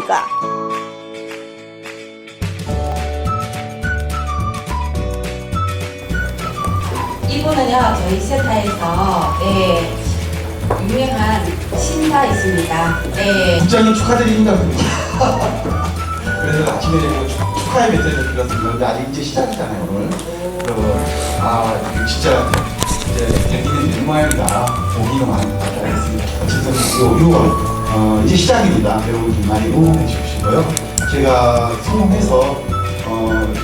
뭡니까? 이분은요, 저희 센터에서 유명한 신사 있습니다. 국장님 축하드립니다. 그래서 아침에 뭐 축하의 메시지를 드렸습니다. 근데 아직 이제 시작이잖아요, 오늘. 이거 진짜 이제 되기는 된 모양이다. 보기가 많이 받아야겠습니다. 어쨌든 6월 이제 시작입니다. 여러분 좀 많이 응원해 주시고요. 제가 성공해서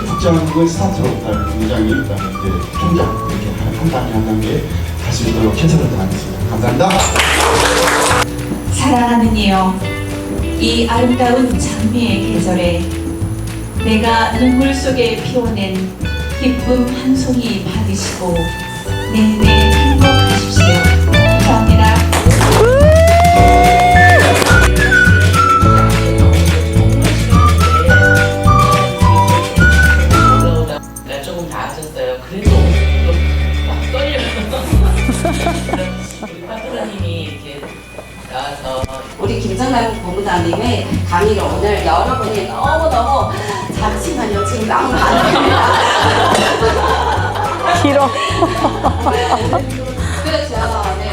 국장을 스타트로 부장님, 그다음에 이제 총장 이렇게 한 단계 한 단계 갈 수 있도록 최선을 다하겠습니다. 감사합니다. 사랑하는 이여, 이 아름다운 장미의 계절에 내가 눈물 속에 피워낸 기쁨 한 송이 받으시고 내내 행복하십시오. 감사합니다. 조금 나아졌어요. 그래도 막 떨려요. 우리 파트너님이 이렇게 나와서 우리 김정남 본부장님의 강의를 오늘 여러분이 너무너무 잠시만요. 지금 너무 많습니다. 길어. 그렇죠. 네.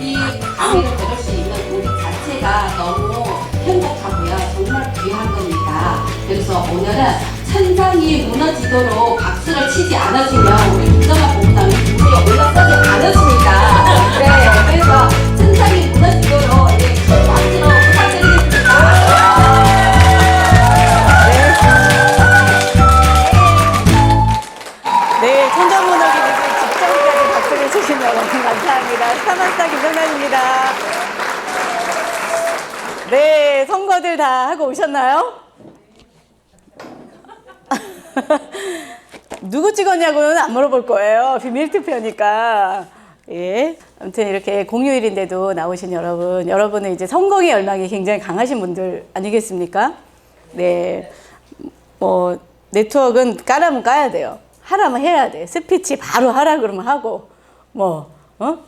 이 강의를 들을 수 있는 우리 자체가 너무 행복하고요. 정말 귀한 겁니다. 그래서 오늘은 천장이 무너지도록 박수를 치지 않으시면 우리 김정남 본부장님 무대에 올라서지 않으십니다. 네. 그래서 천장이 무너지도록 큰 박수로 부탁드리겠습니다. 네, 천장 무너기 직전까지 박수를 주신 여러분 감사합니다. 스타마스터 김정남입니다. 네, 선거들 다 하고 오셨나요? 누구 찍었냐고는 안 물어볼 거예요. 비밀 투표니까. 예. 아무튼 이렇게 공휴일인데도 나오신 여러분은 이제 성공의 열망이 굉장히 강하신 분들 아니겠습니까? 네. 뭐, 네트워크는 까라면 까야 돼요. 하라면 해야 돼. 스피치 바로 하라 그러면 하고.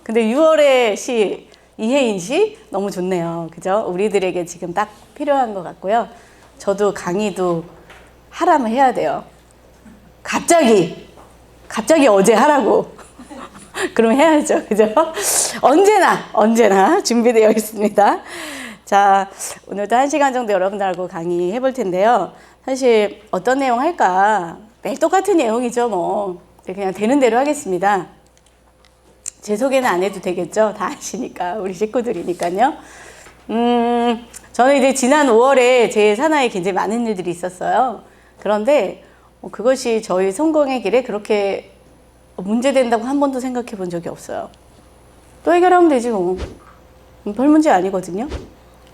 근데 6월의 시, 이혜인 씨 너무 좋네요. 그죠? 우리들에게 지금 딱 필요한 것 같고요. 저도 강의도 하라면 해야 돼요. 갑자기 어제 하라고. 그럼 해야죠. 그죠? 언제나 준비되어 있습니다. 자, 오늘도 1시간 정도 여러분들하고 강의해 볼 텐데요. 사실 어떤 내용 할까? 매일 똑같은 내용이죠, 뭐. 그냥 되는 대로 하겠습니다. 제 소개는 안 해도 되겠죠? 다 아시니까. 우리 식구들이니까요. 저는 이제 지난 5월에 제 산하에 굉장히 많은 일들이 있었어요. 그런데 그것이 저희 성공의 길에 그렇게 문제된다고 한 번도 생각해 본 적이 없어요. 또 해결하면 되지 뭐. 별 문제 아니거든요.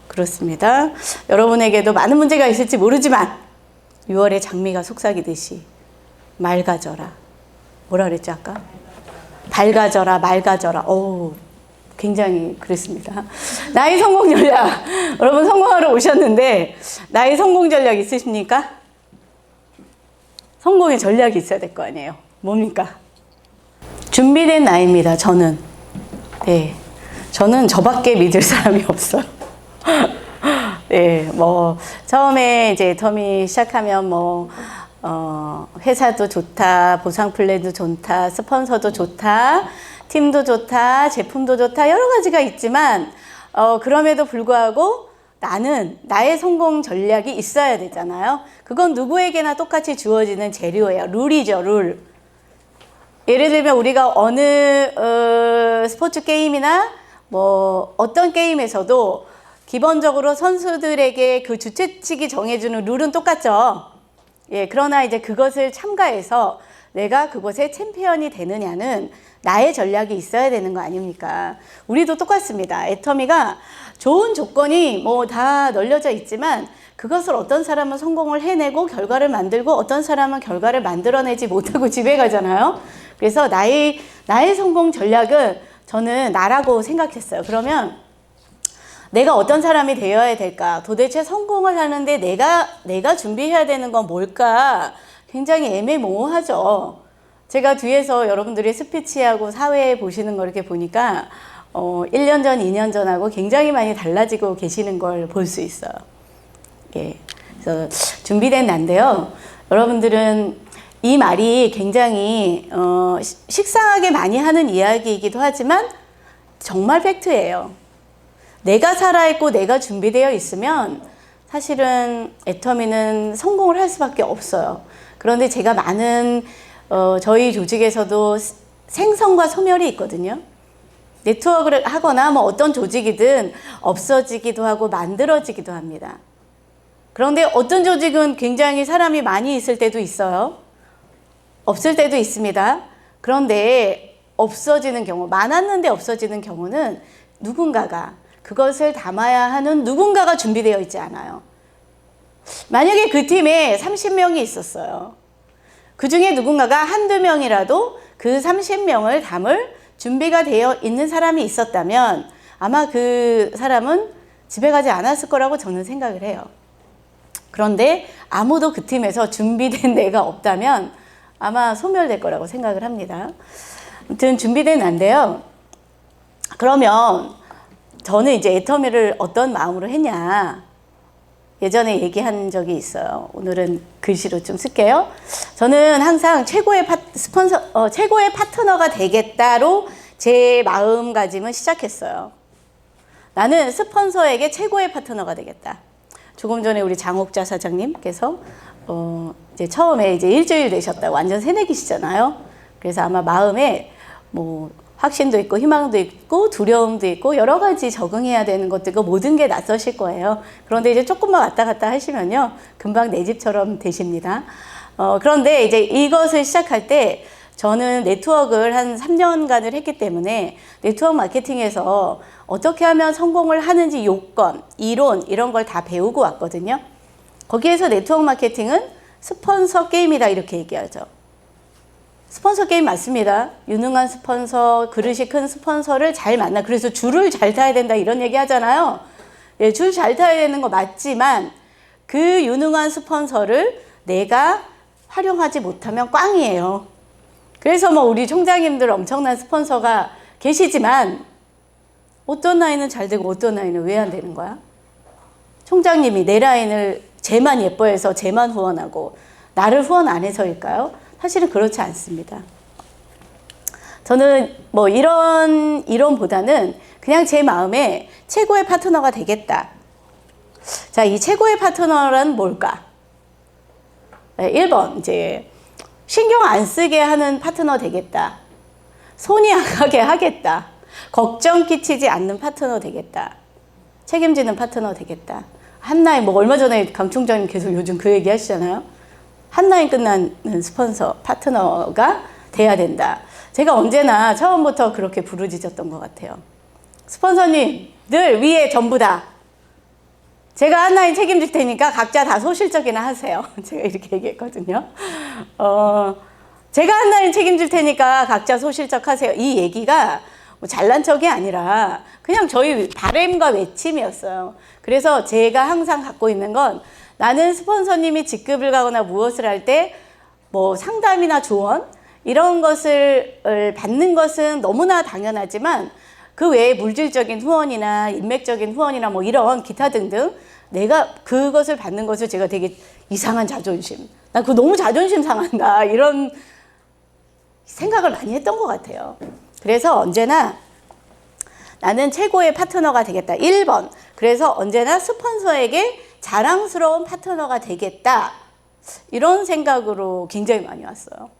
그렇습니다. 여러분에게도 많은 문제가 있을지 모르지만 6월에 장미가 속삭이듯이 맑아져라. 뭐라 그랬지 아까? 밝아져라, 맑아져라. 굉장히 그랬습니다. 나의 성공 전략. 여러분 성공하러 오셨는데 나의 성공 전략 있으십니까? 성공의 전략이 있어야 될 거 아니에요. 뭡니까? 준비된 나이입니다. 저는. 네. 저는 저밖에 믿을 사람이 없어요. 네. 처음에 이제 애터미 시작하면 회사도 좋다, 보상 플랜도 좋다, 스폰서도 좋다, 팀도 좋다, 제품도 좋다, 여러 가지가 있지만, 그럼에도 불구하고 나는 나의 성공 전략이 있어야 되잖아요. 그건 누구에게나 똑같이 주어지는 재료예요. 룰이죠, 룰. 예를 들면 우리가 어느 스포츠 게임이나 어떤 게임에서도 기본적으로 선수들에게 그 주최 측이 정해주는 룰은 똑같죠. 예, 그러나 이제 그것을 참가해서 내가 그곳의 챔피언이 되느냐는 나의 전략이 있어야 되는 거 아닙니까? 우리도 똑같습니다. 애터미가 좋은 조건이 다 널려져 있지만 그것을 어떤 사람은 성공을 해내고 결과를 만들고 어떤 사람은 결과를 만들어내지 못하고 집에 가잖아요. 그래서 나의 성공 전략은 저는 나라고 생각했어요. 그러면 내가 어떤 사람이 되어야 될까? 도대체 성공을 하는데 내가 준비해야 되는 건 뭘까? 굉장히 애매모호하죠. 제가 뒤에서 여러분들이 스피치하고 사회 보시는 거 이렇게 보니까 1년 전, 2년 전하고 굉장히 많이 달라지고 계시는 걸 볼 수 있어요. 예. 그래서 준비된 난데요. 여러분들은 이 말이 굉장히 식상하게 많이 하는 이야기이기도 하지만 정말 팩트예요. 내가 살아있고 내가 준비되어 있으면 사실은 애터미는 성공을 할 수밖에 없어요. 그런데 제가 많은 저희 조직에서도 생성과 소멸이 있거든요. 네트워크를 하거나 뭐 어떤 조직이든 없어지기도 하고 만들어지기도 합니다. 그런데 어떤 조직은 굉장히 사람이 많이 있을 때도 있어요. 없을 때도 있습니다. 그런데 없어지는 경우, 많았는데 없어지는 경우는 누군가가 그것을 담아야 하는 누군가가 준비되어 있지 않아요. 만약에 그 팀에 30명이 있었어요. 그 중에 누군가가 한두 명이라도 그 30명을 담을 준비가 되어 있는 사람이 있었다면 아마 그 사람은 집에 가지 않았을 거라고 저는 생각을 해요. 그런데 아무도 그 팀에서 준비된 내가 없다면 아마 소멸될 거라고 생각을 합니다. 아무튼 준비된 난데요. 그러면 저는 이제 애터미를 어떤 마음으로 했냐. 예전에 얘기한 적이 있어요. 오늘은 글씨로 좀 쓸게요. 저는 항상 최고의 최고의 파트너가 되겠다로 제 마음가짐을 시작했어요. 나는 스폰서에게 최고의 파트너가 되겠다. 조금 전에 우리 장옥자 사장님께서 이제 처음에 이제 일주일 되셨다고 완전 새내기시잖아요. 그래서 아마 마음에 뭐 확신도 있고 희망도 있고 두려움도 있고 여러 가지 적응해야 되는 것도 있고 모든 게 낯서실 거예요. 그런데 이제 조금만 왔다 갔다 하시면요. 금방 내 집처럼 되십니다. 그런데 이제 이것을 시작할 때 저는 네트워크를 한 3년간을 했기 때문에 네트워크 마케팅에서 어떻게 하면 성공을 하는지 요건, 이론 이런 걸 다 배우고 왔거든요. 거기에서 네트워크 마케팅은 스폰서 게임이다 이렇게 얘기하죠. 스폰서 게임 맞습니다. 유능한 스폰서, 그릇이 큰 스폰서를 잘 만나. 그래서 줄을 잘 타야 된다 이런 얘기 하잖아요. 예, 줄 잘 타야 되는 거 맞지만 그 유능한 스폰서를 내가 활용하지 못하면 꽝이에요. 그래서 뭐 우리 총장님들 엄청난 스폰서가 계시지만 어떤 라인은 잘 되고 어떤 라인은 왜 안 되는 거야? 총장님이 내 라인을 쟤만 예뻐해서 쟤만 후원하고 나를 후원 안 해서일까요? 사실은 그렇지 않습니다. 저는 뭐 이런 이론보다는 그냥 제 마음에 최고의 파트너가 되겠다. 자, 이 최고의 파트너란 뭘까? 1번 이제 신경 안 쓰게 하는 파트너 되겠다. 손이 안 가게 하겠다. 걱정 끼치지 않는 파트너 되겠다. 책임지는 파트너 되겠다. 한라인 뭐 얼마 전에 강 총장님 계속 요즘 그 얘기 하시잖아요. 한라인 끝나는 스폰서 파트너가 돼야 된다. 제가 언제나 처음부터 그렇게 부르짖었던 것 같아요. 스폰서님 늘 위에 전부 다 제가 한라인 책임질 테니까 각자 다 소실적이나 하세요. 제가 이렇게 얘기했거든요. 제가 한라인 책임질 테니까 각자 소실적 하세요. 이 얘기가 뭐 잘난 척이 아니라 그냥 저희 바램과 외침이었어요. 그래서 제가 항상 갖고 있는 건 나는 스폰서님이 직급을 가거나 무엇을 할 때 뭐 상담이나 조언 이런 것을 받는 것은 너무나 당연하지만 그 외에 물질적인 후원이나 인맥적인 후원이나 뭐 이런 기타 등등 내가 그것을 받는 것을 제가 되게 이상한 자존심, 나 그거 너무 자존심 상한다 이런 생각을 많이 했던 것 같아요. 그래서 언제나 나는 최고의 파트너가 되겠다. 1번. 그래서 언제나 스폰서에게 자랑스러운 파트너가 되겠다. 이런 생각으로 굉장히 많이 왔어요.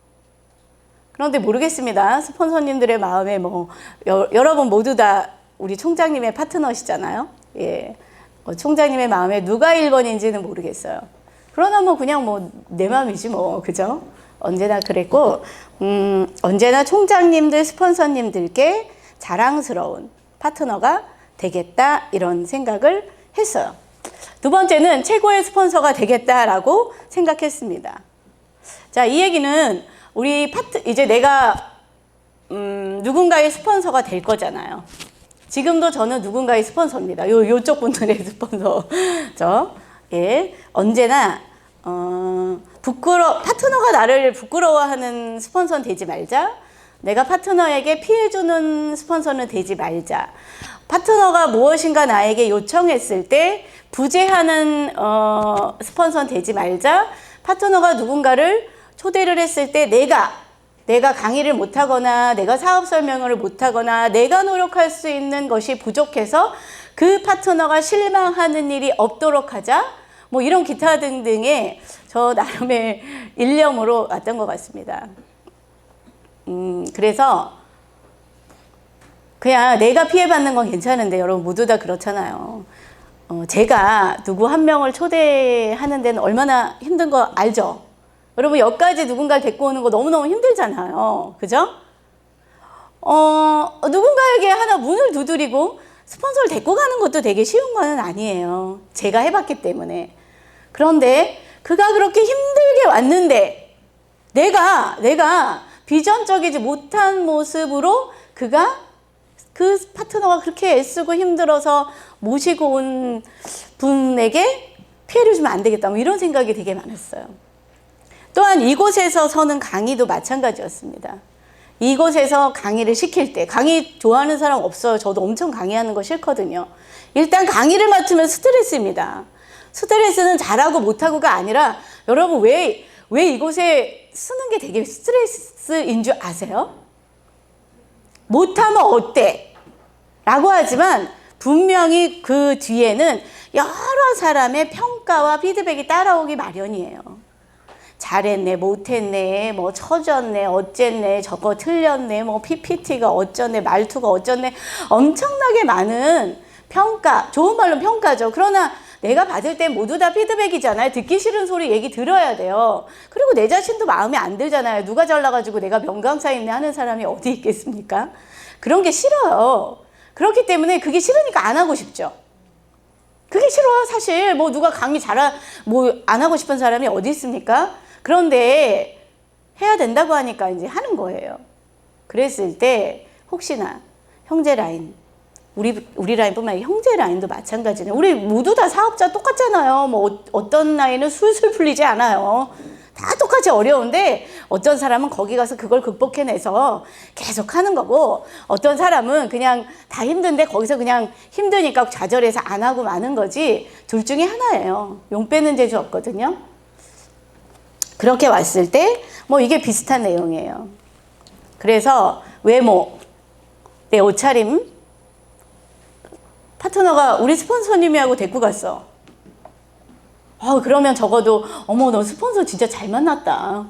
그런데 모르겠습니다. 스폰서님들의 마음에 뭐 여러분 모두 다 우리 총장님의 파트너시잖아요. 예. 총장님의 마음에 누가 1번인지는 모르겠어요. 그러나 뭐 그냥 뭐 내 마음이지 뭐 그죠? 언제나 그랬고 언제나 총장님들 스폰서님들께 자랑스러운 파트너가 되겠다 이런 생각을 했어요. 두 번째는 최고의 스폰서가 되겠다라고 생각했습니다. 자, 이 얘기는 우리 이제 내가 누군가의 스폰서가 될 거잖아요. 지금도 저는 누군가의 스폰서입니다. 요쪽 분들의 스폰서죠. 예, 언제나 파트너가 나를 부끄러워하는 스폰서는 되지 말자. 내가 파트너에게 피해주는 스폰서는 되지 말자. 파트너가 무엇인가 나에게 요청했을 때 부재하는 스폰서는 되지 말자. 파트너가 누군가를 초대를 했을 때 내가 강의를 못하거나 내가 사업 설명을 못하거나 내가 노력할 수 있는 것이 부족해서 그 파트너가 실망하는 일이 없도록 하자. 뭐 이런 기타 등등의 저 나름의 일념으로 왔던 것 같습니다. 그래서 그냥 내가 피해받는 건 괜찮은데 여러분 모두 다 그렇잖아요. 제가 누구 한 명을 초대하는 데는 얼마나 힘든 거 알죠? 여러분 여기까지 누군가를 데리고 오는 거 너무너무 힘들잖아요. 그죠? 누군가에게 하나 문을 두드리고 스폰서를 데리고 가는 것도 되게 쉬운 건 아니에요. 제가 해봤기 때문에. 그런데 그가 그렇게 힘들게 왔는데 내가 비전적이지 못한 모습으로 그 파트너가 그렇게 애쓰고 힘들어서 모시고 온 분에게 피해를 주면 안 되겠다. 뭐 이런 생각이 되게 많았어요. 또한 이곳에서 서는 강의도 마찬가지였습니다. 이곳에서 강의를 시킬 때, 강의 좋아하는 사람 없어요. 저도 엄청 강의하는 거 싫거든요. 일단 강의를 맡으면 스트레스입니다. 스트레스는 잘하고 못하고가 아니라 여러분 왜 이곳에 쓰는 게 되게 스트레스인 줄 아세요? 못하면 어때? 라고 하지만 분명히 그 뒤에는 여러 사람의 평가와 피드백이 따라오기 마련이에요. 잘했네, 못했네, 뭐 처졌네, 어쨌네, 저거 틀렸네, 뭐 PPT가 어쩌네, 말투가 어쩌네, 엄청나게 많은 평가, 좋은 말로 평가죠. 그러나 내가 받을 때 모두 다 피드백이잖아요. 듣기 싫은 소리 얘기 들어야 돼요. 그리고 내 자신도 마음에 안 들잖아요. 누가 잘나가지고 내가 명강사 있네 하는 사람이 어디 있겠습니까? 그런 게 싫어요. 그렇기 때문에 그게 싫으니까 안 하고 싶죠. 그게 싫어요. 사실 뭐 누가 강의 안 하고 싶은 사람이 어디 있습니까? 그런데 해야 된다고 하니까 이제 하는 거예요. 그랬을 때 혹시나 형제 라인, 우리 라인뿐만 아니라 형제 라인도 마찬가지네. 우리 모두 다 사업자 똑같잖아요. 뭐 어떤 라인은 술술 풀리지 않아요. 다 똑같이 어려운데 어떤 사람은 거기 가서 그걸 극복해내서 계속 하는 거고 어떤 사람은 그냥 다 힘든데 거기서 그냥 힘드니까 좌절해서 안 하고 마는 거지 둘 중에 하나예요. 용 빼는 재주 없거든요. 그렇게 왔을 때 뭐 이게 비슷한 내용이에요. 그래서 외모, 내 옷차림, 파트너가 우리 스폰서님이 하고 데리고 갔어. 그러면 적어도 어머 너 스폰서 진짜 잘 만났다.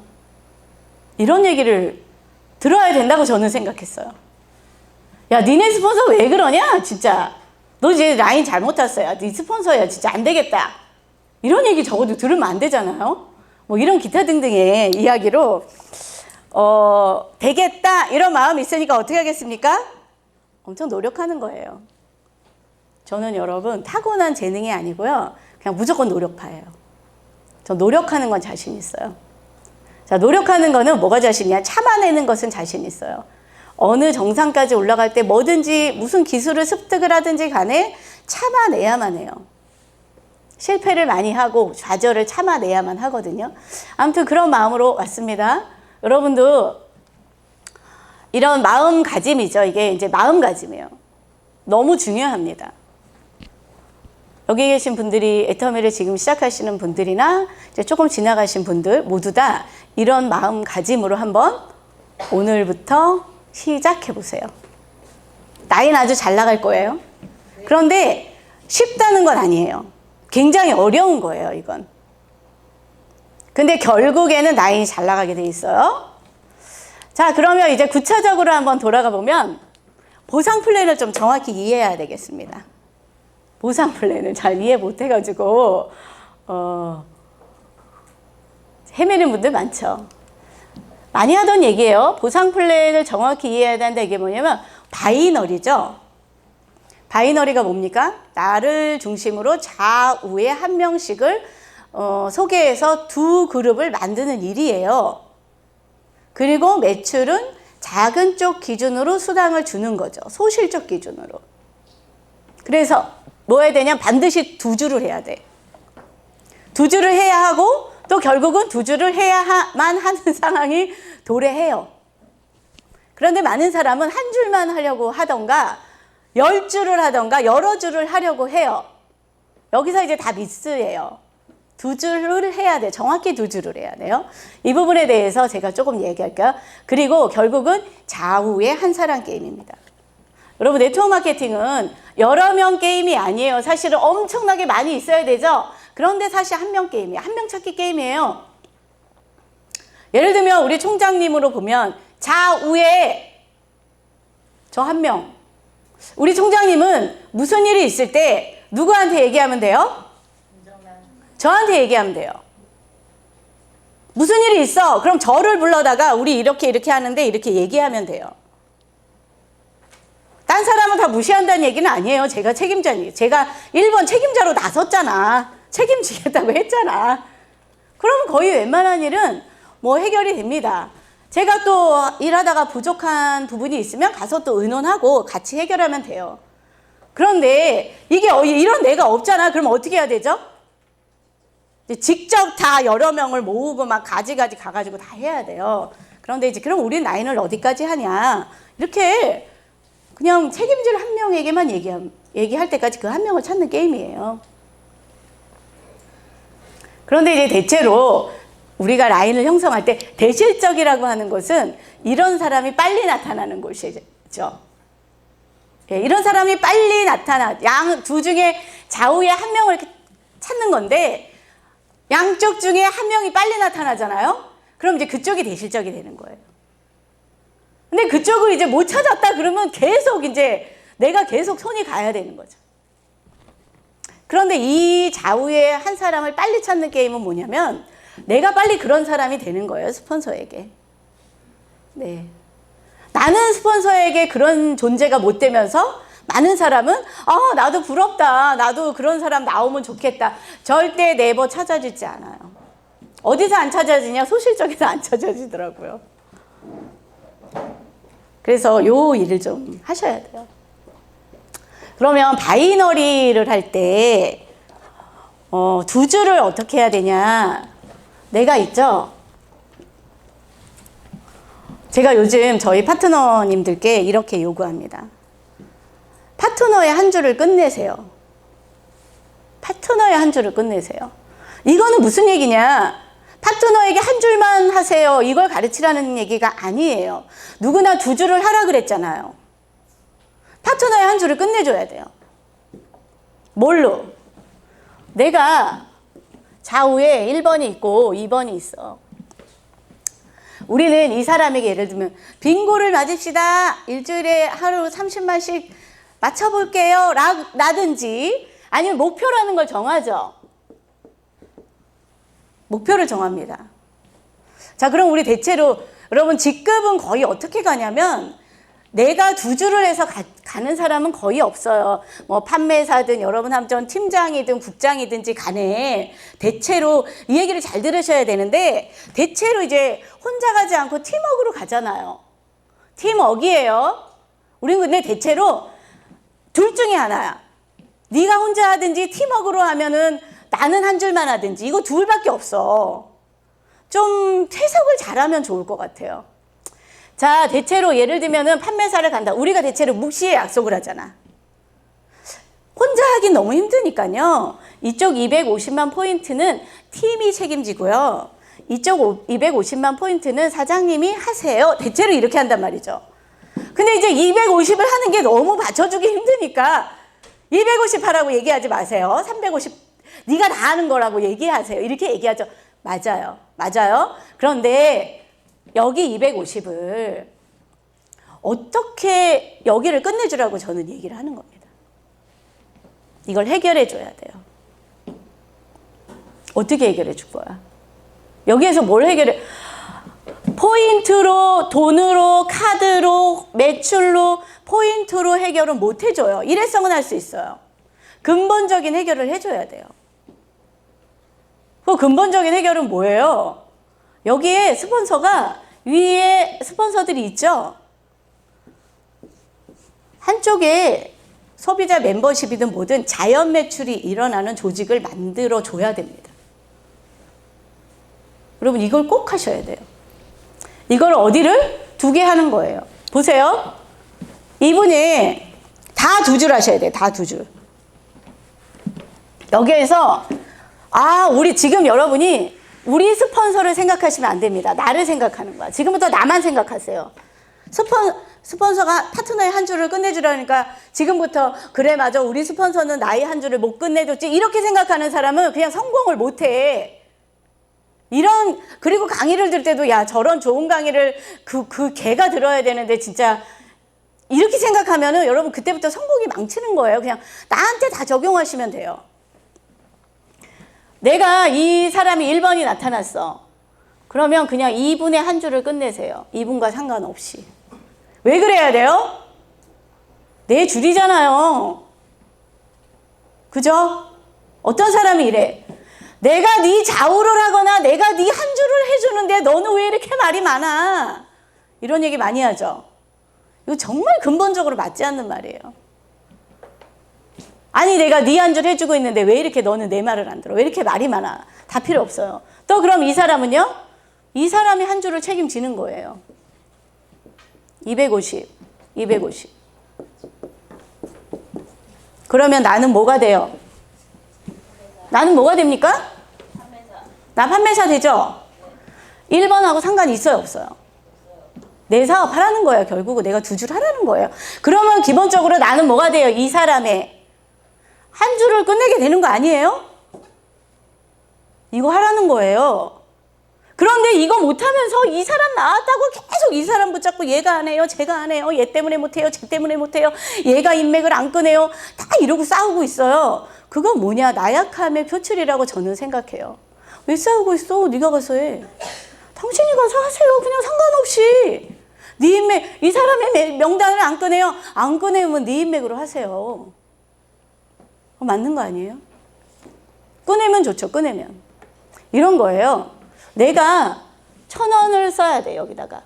이런 얘기를 들어야 된다고 저는 생각했어요. 야 니네 스폰서 왜 그러냐 진짜. 너 이제 라인 잘못 탔어요. 네 스폰서야 진짜 안 되겠다. 이런 얘기 적어도 들으면 안 되잖아요. 뭐 이런 기타 등등의 이야기로 되겠다 이런 마음이 있으니까 어떻게 하겠습니까? 엄청 노력하는 거예요. 저는 여러분 타고난 재능이 아니고요. 그냥 무조건 노력파예요. 저 노력하는 건 자신 있어요. 자, 노력하는 거는 뭐가 자신이야? 참아내는 것은 자신 있어요. 어느 정상까지 올라갈 때 뭐든지 무슨 기술을 습득을 하든지 간에 참아내야만 해요. 실패를 많이 하고 좌절을 참아내야만 하거든요. 아무튼 그런 마음으로 왔습니다. 여러분도 이런 마음가짐이죠. 이게 이제 마음가짐이에요. 너무 중요합니다. 여기 계신 분들이 애터미를 지금 시작하시는 분들이나 이제 조금 지나가신 분들 모두 다 이런 마음가짐으로 한번 오늘부터 시작해 보세요. 나이는 아주 잘 나갈 거예요. 그런데 쉽다는 건 아니에요. 굉장히 어려운 거예요, 이건. 근데 결국에는 나인이 잘 나가게 돼 있어요. 자, 그러면 이제 구체적으로 한번 돌아가 보면 보상 플랜을 좀 정확히 이해해야 되겠습니다. 보상 플랜을 잘 이해 못 해가지고 헤매는 분들 많죠. 많이 하던 얘기예요. 보상 플랜을 정확히 이해해야 된다. 이게 뭐냐면 바이너리죠. 바이너리가 뭡니까? 나를 중심으로 좌우에 한 명씩을 소개해서 두 그룹을 만드는 일이에요. 그리고 매출은 작은 쪽 기준으로 수당을 주는 거죠. 소실적 기준으로. 그래서 뭐 해야 되냐? 반드시 두 주를 해야 돼. 두 주를 해야 하고 또 결국은 두 주를 해야만 하는 상황이 도래해요. 그런데 많은 사람은 한 줄만 하려고 하던가 10줄을 하던가 여러 줄을 하려고 해요. 여기서 이제 다 미스예요. 2줄을 해야 돼요. 정확히 2줄을 해야 돼요. 이 부분에 대해서 제가 조금 얘기할게요. 그리고 결국은 좌우의 한 사람 게임입니다. 여러분, 네트워크 마케팅은 여러 명 게임이 아니에요. 사실은 엄청나게 많이 있어야 되죠. 그런데 사실 한 명 게임이에요. 한 명 찾기 게임이에요. 예를 들면 우리 총장님으로 보면 좌우에 저 한 명. 우리 총장님은 무슨 일이 있을 때 누구한테 얘기하면 돼요? 저한테 얘기하면 돼요. 무슨 일이 있어? 그럼 저를 불러다가 우리 이렇게 하는데 이렇게 얘기하면 돼요. 딴 사람은 다 무시한다는 얘기는 아니에요. 제가 책임자니. 제가 1번 책임자로 나섰잖아. 책임지겠다고 했잖아. 그러면 거의 웬만한 일은 뭐 해결이 됩니다. 제가 또 일하다가 부족한 부분이 있으면 가서 또 의논하고 같이 해결하면 돼요. 그런데 이게 이런 애가 없잖아. 그럼 어떻게 해야 되죠? 직접 다 여러 명을 모으고 막 가지가지 가가지고 다 해야 돼요. 그런데 이제 그럼 우리 나이는 어디까지 하냐? 이렇게 그냥 책임질 한 명에게만 얘기할 때까지 그 한 명을 찾는 게임이에요. 그런데 이제 대체로 우리가 라인을 형성할 때 대실적이라고 하는 것은 이런 사람이 빨리 나타나는 곳이죠. 예, 이런 사람이 빨리 두 중에 좌우에 한 명을 이렇게 찾는 건데 양쪽 중에 한 명이 빨리 나타나잖아요. 그럼 이제 그쪽이 대실적이 되는 거예요. 근데 그쪽을 이제 못 찾았다 그러면 계속 이제 내가 계속 손이 가야 되는 거죠. 그런데 이 좌우에 한 사람을 빨리 찾는 게임은 뭐냐면 내가 빨리 그런 사람이 되는 거예요. 스폰서에게. 네. 나는 스폰서에게 그런 존재가 못 되면서 많은 사람은 나도 부럽다. 나도 그런 사람 나오면 좋겠다. 절대 네버 찾아지지 않아요. 어디서 안 찾아지냐? 소실적에서 안 찾아지더라고요. 그래서 요 일을 좀 하셔야 돼요. 그러면 바이너리를 할 때 2줄을 어떻게 해야 되냐? 내가 있죠? 제가 요즘 저희 파트너님들께 이렇게 요구합니다. 파트너의 한 줄을 끝내세요. 파트너의 한 줄을 끝내세요. 이거는 무슨 얘기냐? 파트너에게 한 줄만 하세요. 이걸 가르치라는 얘기가 아니에요. 누구나 2줄을 하라 그랬잖아요. 파트너의 한 줄을 끝내줘야 돼요. 뭘로? 내가 좌우에 1번이 있고 2번이 있어. 우리는 이 사람에게 예를 들면 빙고를 맞읍시다. 일주일에 하루 30만씩 맞춰볼게요. 라든지 아니면 목표라는 걸 정하죠. 목표를 정합니다. 자, 그럼 우리 대체로 여러분 직급은 거의 어떻게 가냐면 내가 2줄을 해서 가는 사람은 거의 없어요. 뭐 판매사든 여러분 함정 팀장이든 국장이든지 간에 대체로 이 얘기를 잘 들으셔야 되는데 대체로 이제 혼자 가지 않고 팀워크로 가잖아요. 팀워크이에요. 우린 근데 대체로 둘 중에 하나야. 네가 혼자 하든지 팀워크로 하면은 나는 한 줄만 하든지 이거 둘밖에 없어. 좀 해석을 잘하면 좋을 것 같아요. 자, 대체로 예를 들면은 판매사를 간다. 우리가 대체로 묵시에 약속을 하잖아. 혼자 하긴 너무 힘드니까요. 이쪽 250만 포인트는 팀이 책임지고요. 이쪽 250만 포인트는 사장님이 하세요. 대체로 이렇게 한단 말이죠. 근데 이제 250을 하는 게 너무 받쳐주기 힘드니까 250 하라고 얘기하지 마세요. 350 네가 다 하는 거라고 얘기하세요. 이렇게 얘기하죠. 맞아요. 맞아요. 그런데 여기 250을 어떻게 여기를 끝내주라고 저는 얘기를 하는 겁니다. 이걸 해결해 줘야 돼요. 어떻게 해결해 줄 거야? 여기에서 뭘 해결해? 포인트로, 돈으로, 카드로, 매출로, 포인트로 해결은 못 해줘요. 일회성은 할 수 있어요. 근본적인 해결을 해줘야 돼요. 그 근본적인 해결은 뭐예요? 여기에 스폰서가 위에 스폰서들이 있죠? 한쪽에 소비자 멤버십이든 뭐든 자연 매출이 일어나는 조직을 만들어 줘야 됩니다. 여러분 이걸 꼭 하셔야 돼요. 이걸 어디를? 2개 하는 거예요. 보세요. 이분이 다 두 줄 하셔야 돼요. 다 두 줄. 여기에서 우리 지금 여러분이 우리 스폰서를 생각하시면 안 됩니다. 나를 생각하는 거야. 지금부터 나만 생각하세요. 스폰서가 파트너의 한 줄을 끝내주라니까 지금부터 그래 맞아 우리 스폰서는 나의 한 줄을 못 끝내줬지 이렇게 생각하는 사람은 그냥 성공을 못해. 그리고 강의를 들 때도 야 저런 좋은 강의를 그 걔가 들어야 되는데 진짜 이렇게 생각하면은 여러분 그때부터 성공이 망치는 거예요. 그냥 나한테 다 적용하시면 돼요. 내가 이 사람이 1번이 나타났어. 그러면 그냥 2분의 한 줄을 끝내세요. 2분과 상관없이. 왜 그래야 돼요? 내 줄이잖아요. 그죠? 어떤 사람이 이래. 내가 네 좌우를 하거나 내가 네 한 줄을 해주는데 너는 왜 이렇게 말이 많아? 이런 얘기 많이 하죠. 이거 정말 근본적으로 맞지 않는 말이에요. 아니 내가 네 한 줄 해주고 있는데 왜 이렇게 너는 내 말을 안 들어? 왜 이렇게 말이 많아? 다 필요 없어요. 또 그럼 이 사람은요? 이 사람이 한 줄을 책임지는 거예요. 250. 그러면 나는 뭐가 돼요? 나는 뭐가 됩니까? 나 판매사 되죠? 1번하고 상관이 있어요, 없어요? 내 사업 하라는 거예요. 결국은 내가 두 줄 하라는 거예요. 그러면 기본적으로 나는 뭐가 돼요? 이 사람의 한 줄을 끝내게 되는 거 아니에요? 이거 하라는 거예요. 그런데 이거 못하면서 이 사람 나왔다고 계속 이 사람 붙잡고 얘가 안 해요, 제가 안 해요, 얘 때문에 못해요, 쟤 때문에 못해요, 얘가 인맥을 안 끄네요. 다 이러고 싸우고 있어요. 그건 뭐냐? 나약함의 표출이라고 저는 생각해요. 왜 싸우고 있어? 네가 가서 해. 당신이 가서 하세요. 그냥 상관없이. 네 인맥, 이 사람의 명단을 안 끄네요. 안 꺼내면 네 인맥으로 하세요. 맞는 거 아니에요? 꺼내면 좋죠. 꺼내면. 이런 거예요. 내가 1,000원을 써야 돼. 여기다가.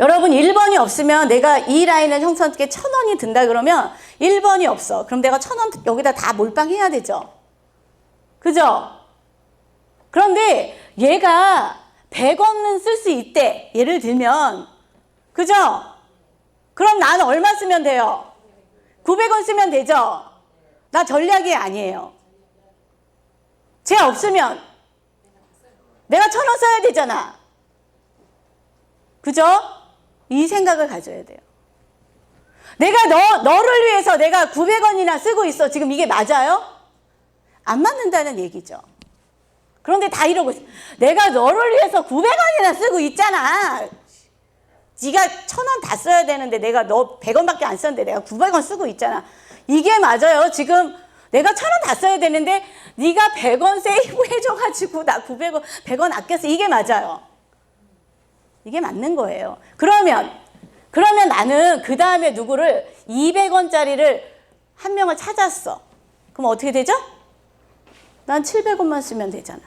여러분 1번이 없으면 내가 이 라인을 형성하게 1,000원이 든다 그러면 1번이 없어. 그럼 내가 1,000원 여기다 다 몰빵해야 되죠. 그죠? 그런데 얘가 100원은 쓸 수 있대. 예를 들면. 그죠? 그럼 나는 얼마 쓰면 돼요? 900원 쓰면 되죠? 나 전략이 아니에요. 쟤 없으면 내가 1,000원 써야 되잖아. 그죠? 이 생각을 가져야 돼요. 내가 너를 위해서 내가 900원이나 쓰고 있어. 지금 이게 맞아요? 안 맞는다는 얘기죠. 그런데 다 이러고 있어. 내가 너를 위해서 900원이나 쓰고 있잖아. 네가 1,000원 다 써야 되는데 내가 너 100원밖에 안 썼는데 내가 900원 쓰고 있잖아. 이게 맞아요. 지금 내가 1,000원 다 써야 되는데 네가 100원 세이브 해줘가지고 나 900원, 100원 아꼈어. 이게 맞아요. 이게 맞는 거예요. 그러면 나는 그 다음에 누구를 200원짜리를 한 명을 찾았어. 그럼 어떻게 되죠? 난 700원만 쓰면 되잖아.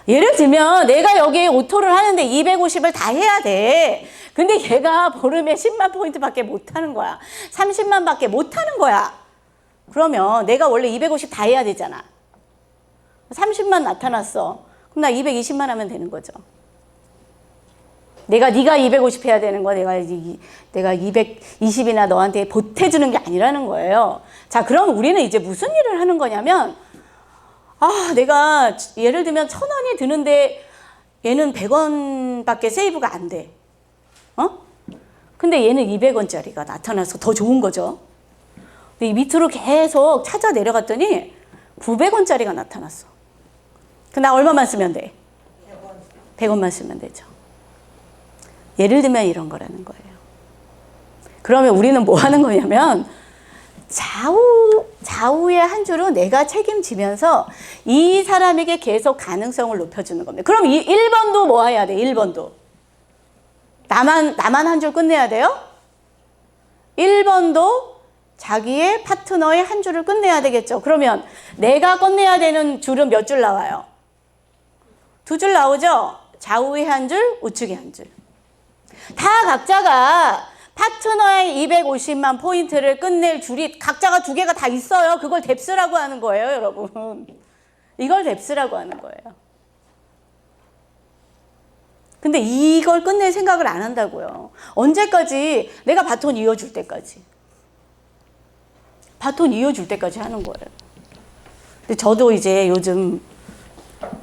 예를 들면 내가 여기 오토를 하는데 250을 다 해야 돼. 근데 얘가 보름에 10만 포인트밖에 못하는 거야. 30만밖에 못하는 거야. 그러면 내가 원래 250 다 해야 되잖아. 30만 나타났어. 그럼 나 220만 하면 되는 거죠. 네가 250 해야 되는 거야. 내가 220이나 너한테 보태주는 게 아니라는 거예요. 자, 그럼 우리는 이제 무슨 일을 하는 거냐면, 내가 예를 들면 1,000원이 드는데 얘는 100원밖에 세이브가 안 돼. 근데 얘는 200원짜리가 나타나서 더 좋은 거죠. 근데 이 밑으로 계속 찾아 내려갔더니 900원짜리가 나타났어. 그럼 나 얼마만 쓰면 돼? 100원만 쓰면 되죠. 예를 들면 이런 거라는 거예요. 그러면 우리는 뭐 하는 거냐면 좌우의 한 줄은 내가 책임지면서 이 사람에게 계속 가능성을 높여주는 겁니다. 그럼 이 1번도 뭐 해야 돼? 1번도. 나만 한 줄 끝내야 돼요? 1번도 자기의 파트너의 한 줄을 끝내야 되겠죠. 그러면 내가 끝내야 되는 줄은 몇 줄 나와요? 2줄 나오죠? 좌우의 한 줄, 우측의 한 줄. 다 각자가 파트너의 250만 포인트를 끝낼 줄이 각자가 2개가 다 있어요. 그걸 뎁스라고 하는 거예요, 여러분. 이걸 뎁스라고 하는 거예요. 근데 이걸 끝낼 생각을 안 한다고요. 언제까지? 내가 바톤 이어줄 때까지. 바톤 이어줄 때까지 하는 거예요. 근데 저도 이제 요즘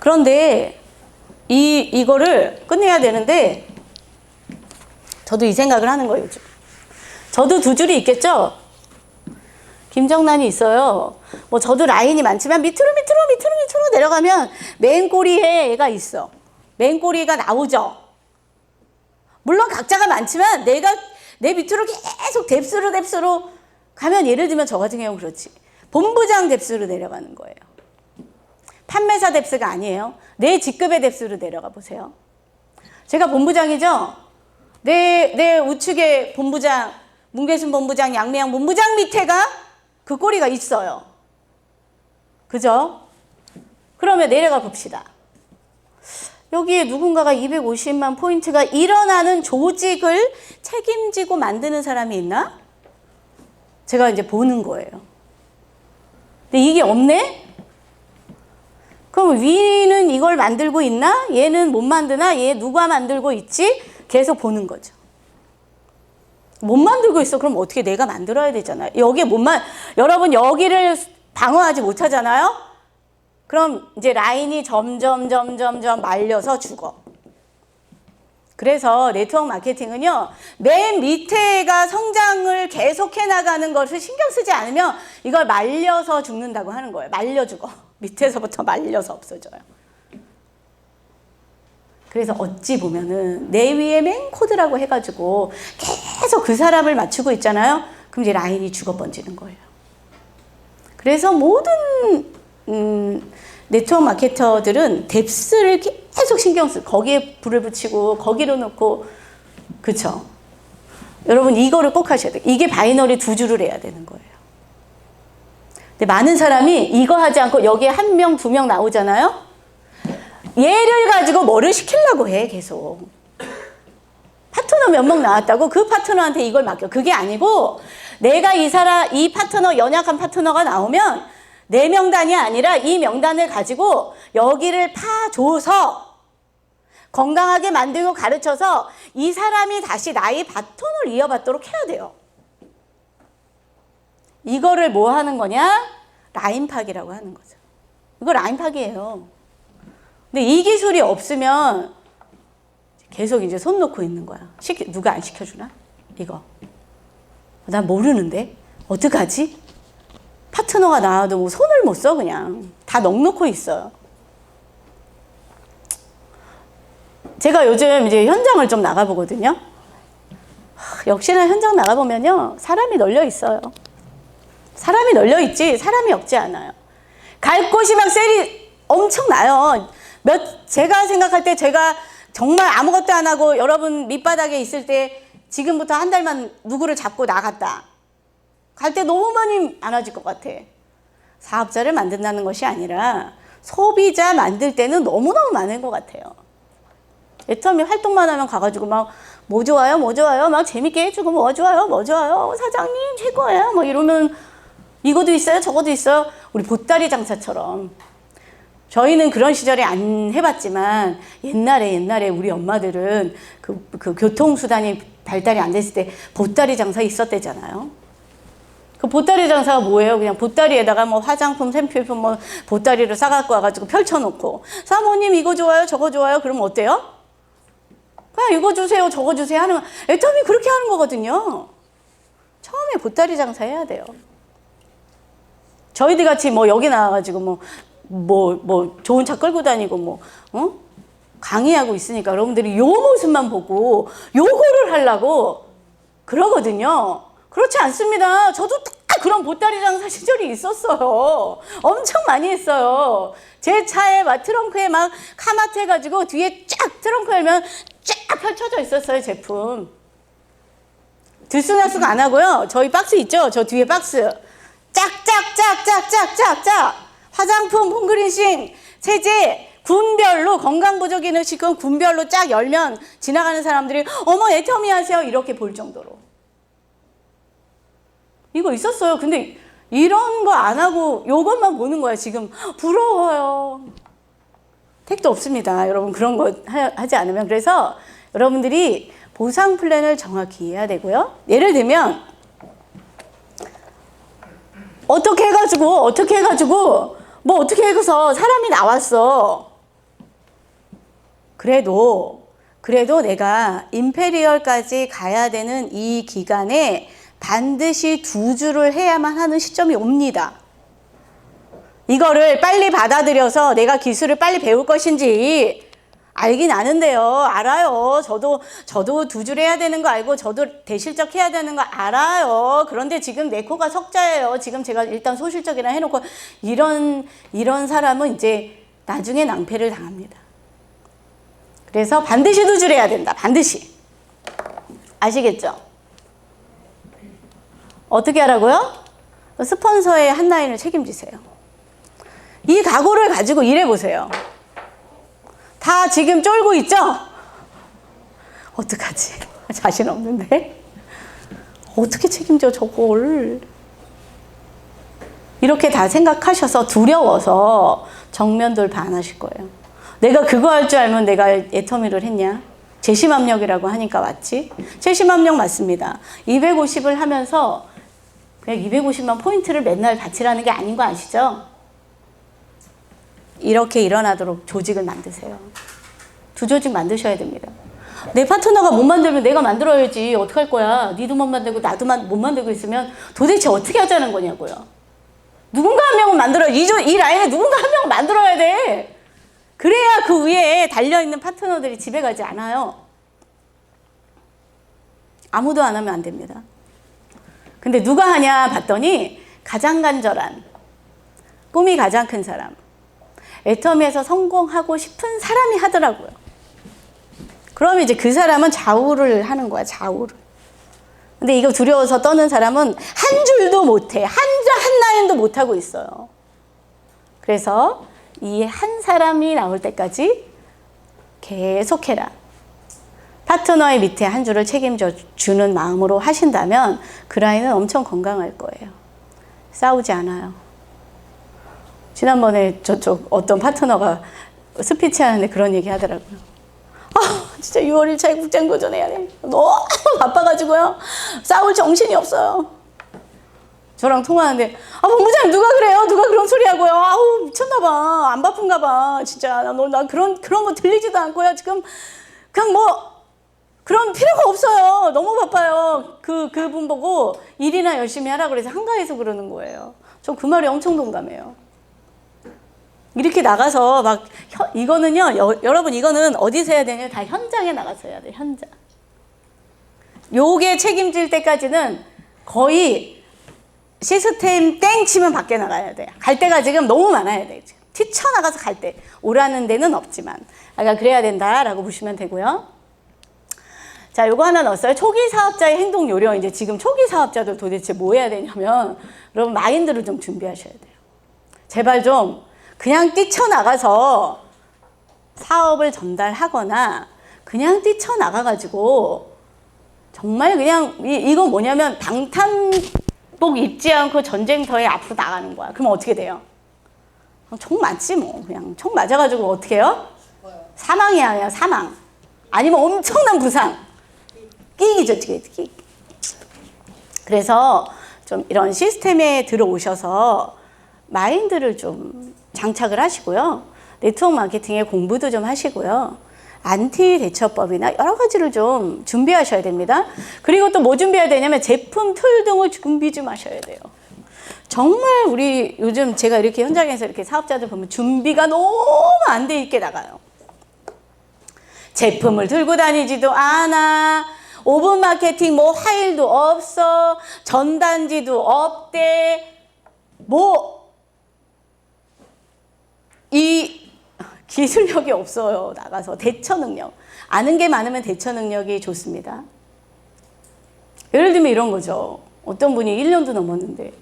그런데 이거를 끝내야 되는데 저도 이 생각을 하는 거예요, 요즘. 저도 두 줄이 있겠죠? 김정란이 있어요. 뭐 저도 라인이 많지만 밑으로 내려가면 맨 꼬리에 얘가 있어. 맨 꼬리가 나오죠. 물론 각자가 많지만 내 밑으로 계속 뎁스로 가면 예를 들면 저 같은 경우는 그렇지. 본부장 뎁스로 내려가는 거예요. 판매사 뎁스가 아니에요. 내 직급의 뎁스로 내려가 보세요. 제가 본부장이죠? 내 우측에 본부장, 문계순 본부장, 양미양 본부장 밑에가 그 꼬리가 있어요. 그죠? 그러면 내려가 봅시다. 여기에 누군가가 250만 포인트가 일어나는 조직을 책임지고 만드는 사람이 있나? 제가 이제 보는 거예요. 근데 이게 없네? 그럼 위는 이걸 만들고 있나? 얘는 못 만드나? 얘 누가 만들고 있지? 계속 보는 거죠. 못 만들고 있어. 그럼 어떻게 내가 만들어야 되잖아요. 여기에 여러분 여기를 방어하지 못하잖아요? 그럼 이제 라인이 점점 말려서 죽어. 그래서 네트워크 마케팅은요, 맨 밑에가 성장을 계속해 나가는 것을 신경 쓰지 않으면 이걸 말려서 죽는다고 하는 거예요. 말려 죽어. 밑에서부터 말려서 없어져요. 그래서 어찌 보면은 내 위에 맨 코드라고 해가지고 계속 그 사람을 맞추고 있잖아요. 그럼 이제 라인이 죽어 번지는 거예요. 그래서 모든 네트워크 마케터들은 뎁스를 계속 신경 쓰고 거기에 불을 붙이고 거기로 놓고, 그쵸? 여러분 이거를 꼭 하셔야 돼요. 이게 바이너리 두 줄을 해야 되는 거예요. 근데 많은 사람이 이거 하지 않고 여기에 한 명, 두 명 나오잖아요. 얘를 가지고 뭐를 시키려고 해, 계속. 파트너 몇 명 나왔다고 그 파트너한테 이걸 맡겨. 그게 아니고 내가 이 파트너, 연약한 파트너가 나오면 내 명단이 아니라 이 명단을 가지고 여기를 파줘서 건강하게 만들고 가르쳐서 이 사람이 다시 나의 바톤을 이어받도록 해야 돼요. 이거를 뭐 하는 거냐? 라인 파기라고 하는 거죠. 이거 라인 파기예요. 근데 이 기술이 없으면 계속 이제 손 놓고 있는 거야. 누가 안 시켜주나? 이거. 난 모르는데? 어떡하지? 파트너가 나와도 뭐 손을 못 써, 그냥. 다 넉놓고 있어요. 제가 요즘 이제 현장을 좀 나가보거든요. 역시나 현장 나가보면요, 사람이 널려 있어요. 사람이 널려 있지, 사람이 없지 않아요. 갈 곳이 막 셀이 엄청나요. 제가 생각할 때 제가 정말 아무것도 안 하고 여러분 밑바닥에 있을 때 지금부터 한 달만 누구를 잡고 나갔다. 갈 때 너무 많이 많아질 것 같아. 사업자를 만든다는 것이 아니라 소비자 만들 때는 너무너무 많은 것 같아요. 애터미 활동만 하면 가가지고 막 뭐 좋아요, 뭐 좋아요, 막 재밌게 해주고 뭐 좋아요, 뭐 좋아요, 사장님 최고예요, 뭐 이러면 이것도 있어요, 저것도 있어요. 우리 보따리 장사처럼. 저희는 그런 시절에 안 해봤지만 옛날에 우리 엄마들은 그 교통수단이 발달이 안 됐을 때 보따리 장사 있었대잖아요. 그 보따리 장사가 뭐예요? 그냥 보따리에다가 뭐 화장품, 샘플품 뭐 보따리를 싸갖고 와가지고 펼쳐놓고 사모님 이거 좋아요, 저거 좋아요. 그러면 어때요? 그냥 이거 주세요, 저거 주세요 하는 거. 애터미 그렇게 하는 거거든요. 처음에 보따리 장사 해야 돼요. 저희들 같이 뭐 여기 나와가지고 뭐 좋은 차 끌고 다니고 강의하고 있으니까 여러분들이 요 모습만 보고 요거를 하려고 그러거든요. 그렇지 않습니다. 저도 딱 그런 보따리 장사 시절이 있었어요. 엄청 많이 했어요. 제 차에 막 트렁크에 막 카마트 해가지고 뒤에 쫙 트렁크 열면 쫙 펼쳐져 있었어요, 제품. 들쑥날쑥 안 하고요. 저희 박스 있죠? 저 뒤에 박스. 짝짝짝짝짝짝짝 화장품, 폼그린싱, 세제, 군별로 건강보조기능식품 군별로 쫙 열면 지나가는 사람들이 어머 애터미 하세요 이렇게 볼 정도로 이거 있었어요. 근데 이런 거 안 하고 요것만 보는 거야 지금. 부러워요. 택도 없습니다. 여러분 그런 거 하지 않으면. 그래서 여러분들이 보상 플랜을 정확히 해야 되고요. 예를 들면 어떻게 해가지고 뭐 어떻게 해서 사람이 나왔어. 그래도 내가 임페리얼까지 가야 되는 이 기간에 반드시 2주를 해야만 하는 시점이 옵니다. 이거를 빨리 받아들여서 내가 기술을 빨리 배울 것인지 알긴 아는데요. 알아요. 저도 2주를 해야 되는 거 알고 저도 대실적 해야 되는 거 알아요. 그런데 지금 내 코가 석자예요. 지금 제가 일단 소실적이라 해놓고 이런 사람은 이제 나중에 낭패를 당합니다. 그래서 반드시 2주를 해야 된다. 반드시. 아시겠죠? 어떻게 하라고요? 스폰서의 한 라인을 책임지세요. 이 각오를 가지고 일해보세요. 다 지금 쫄고 있죠? 어떡하지? 자신 없는데? 어떻게 책임져 저걸? 이렇게 다 생각하셔서 두려워서 정면 돌파 안 하실 거예요. 내가 그거 할 줄 알면 내가 애터미를 했냐? 재심압력이라고 하니까 맞지? 재심압력 맞습니다. 250을 하면서 그냥 250만 포인트를 맨날 바치라는 게 아닌 거 아시죠? 이렇게 일어나도록 조직을 만드세요. 2조직 만드셔야 됩니다. 내 파트너가 못 만들면 내가 만들어야지. 어떡할 거야? 니도 못 만들고 나도 못 만들고 있으면 도대체 어떻게 하자는 거냐고요. 누군가 한 명은 만들어야 이 라인에 누군가 한 명은 만들어야 돼. 그래야 그 위에 달려있는 파트너들이 집에 가지 않아요. 아무도 안 하면 안 됩니다. 근데 누가 하냐 봤더니 가장 간절한, 꿈이 가장 큰 사람, 애터미에서 성공하고 싶은 사람이 하더라고요. 그러면 이제 그 사람은 좌우를 하는 거야, 좌우를. 근데 이거 두려워서 떠는 사람은 한 줄도 못해. 한 라인도 못하고 있어요. 그래서 이 한 사람이 나올 때까지 계속해라. 파트너의 밑에 한 줄을 책임져 주는 마음으로 하신다면 그 라인은 엄청 건강할 거예요. 싸우지 않아요. 지난번에 저쪽 어떤 파트너가 스피치 하는데 그런 얘기 하더라고요. 진짜 6월 1차에 국장도전 해야 돼. 너무 바빠가지고요. 싸울 정신이 없어요. 저랑 통화하는데 본부장님 누가 그래요? 누가 그런 소리 하고요? 아우 미쳤나봐. 안 바쁜가봐. 진짜 나 그런 거 들리지도 않고요. 지금 그냥 뭐 그런 필요가 없어요. 너무 바빠요. 그분 보고 일이나 열심히 하라 그래서 한가해서 그러는 거예요. 저 그 말에 엄청 동감해요. 이렇게 나가서 막 이거는요, 여러분 이거는 어디서 해야 되냐? 다 현장에 나가서 해야 돼. 현장. 요게 책임질 때까지는 거의 시스템 땡 치면 밖에 나가야 돼. 갈 데가 지금 너무 많아야 돼. 지금 뛰쳐나가서 갈 때. 오라는 데는 없지만. 아까 그래야 된다라고 보시면 되고요. 자, 요거 하나 넣었어요. 초기 사업자의 행동 요령. 이제 지금 초기 사업자들 도대체 뭐 해야 되냐면, 여러분 마인드를 좀 준비하셔야 돼요. 제발 좀 그냥 뛰쳐나가서 사업을 전달하거나 그냥 뛰쳐나가가지고 정말 그냥 이거 뭐냐면 방탄복 입지 않고 전쟁터에 앞으로 나가는 거야. 그럼 어떻게 돼요? 총 맞지 뭐. 그냥 총 맞아가지고 어떻게 해요? 사망이야. 그냥 사망. 아니면 엄청난 부상. 끼기죠. 끼기. 그래서 좀 이런 시스템에 들어오셔서 마인드를 좀 장착을 하시고요. 네트워크 마케팅의 공부도 좀 하시고요. 안티 대처법이나 여러 가지를 좀 준비하셔야 됩니다. 그리고 또 뭐 준비해야 되냐면 제품, 툴 등을 준비 좀 하셔야 돼요. 정말 우리 요즘 제가 이렇게 현장에서 이렇게 사업자들 보면 준비가 너무 안 돼 있게 나가요. 제품을 들고 다니지도 않아. 오븐 마케팅 뭐 파일도 없어. 전단지도 없대. 이 기술력이 없어요. 나가서 대처 능력. 아는 게 많으면 대처 능력이 좋습니다. 예를 들면 이런 거죠. 어떤 분이 1년도 넘었는데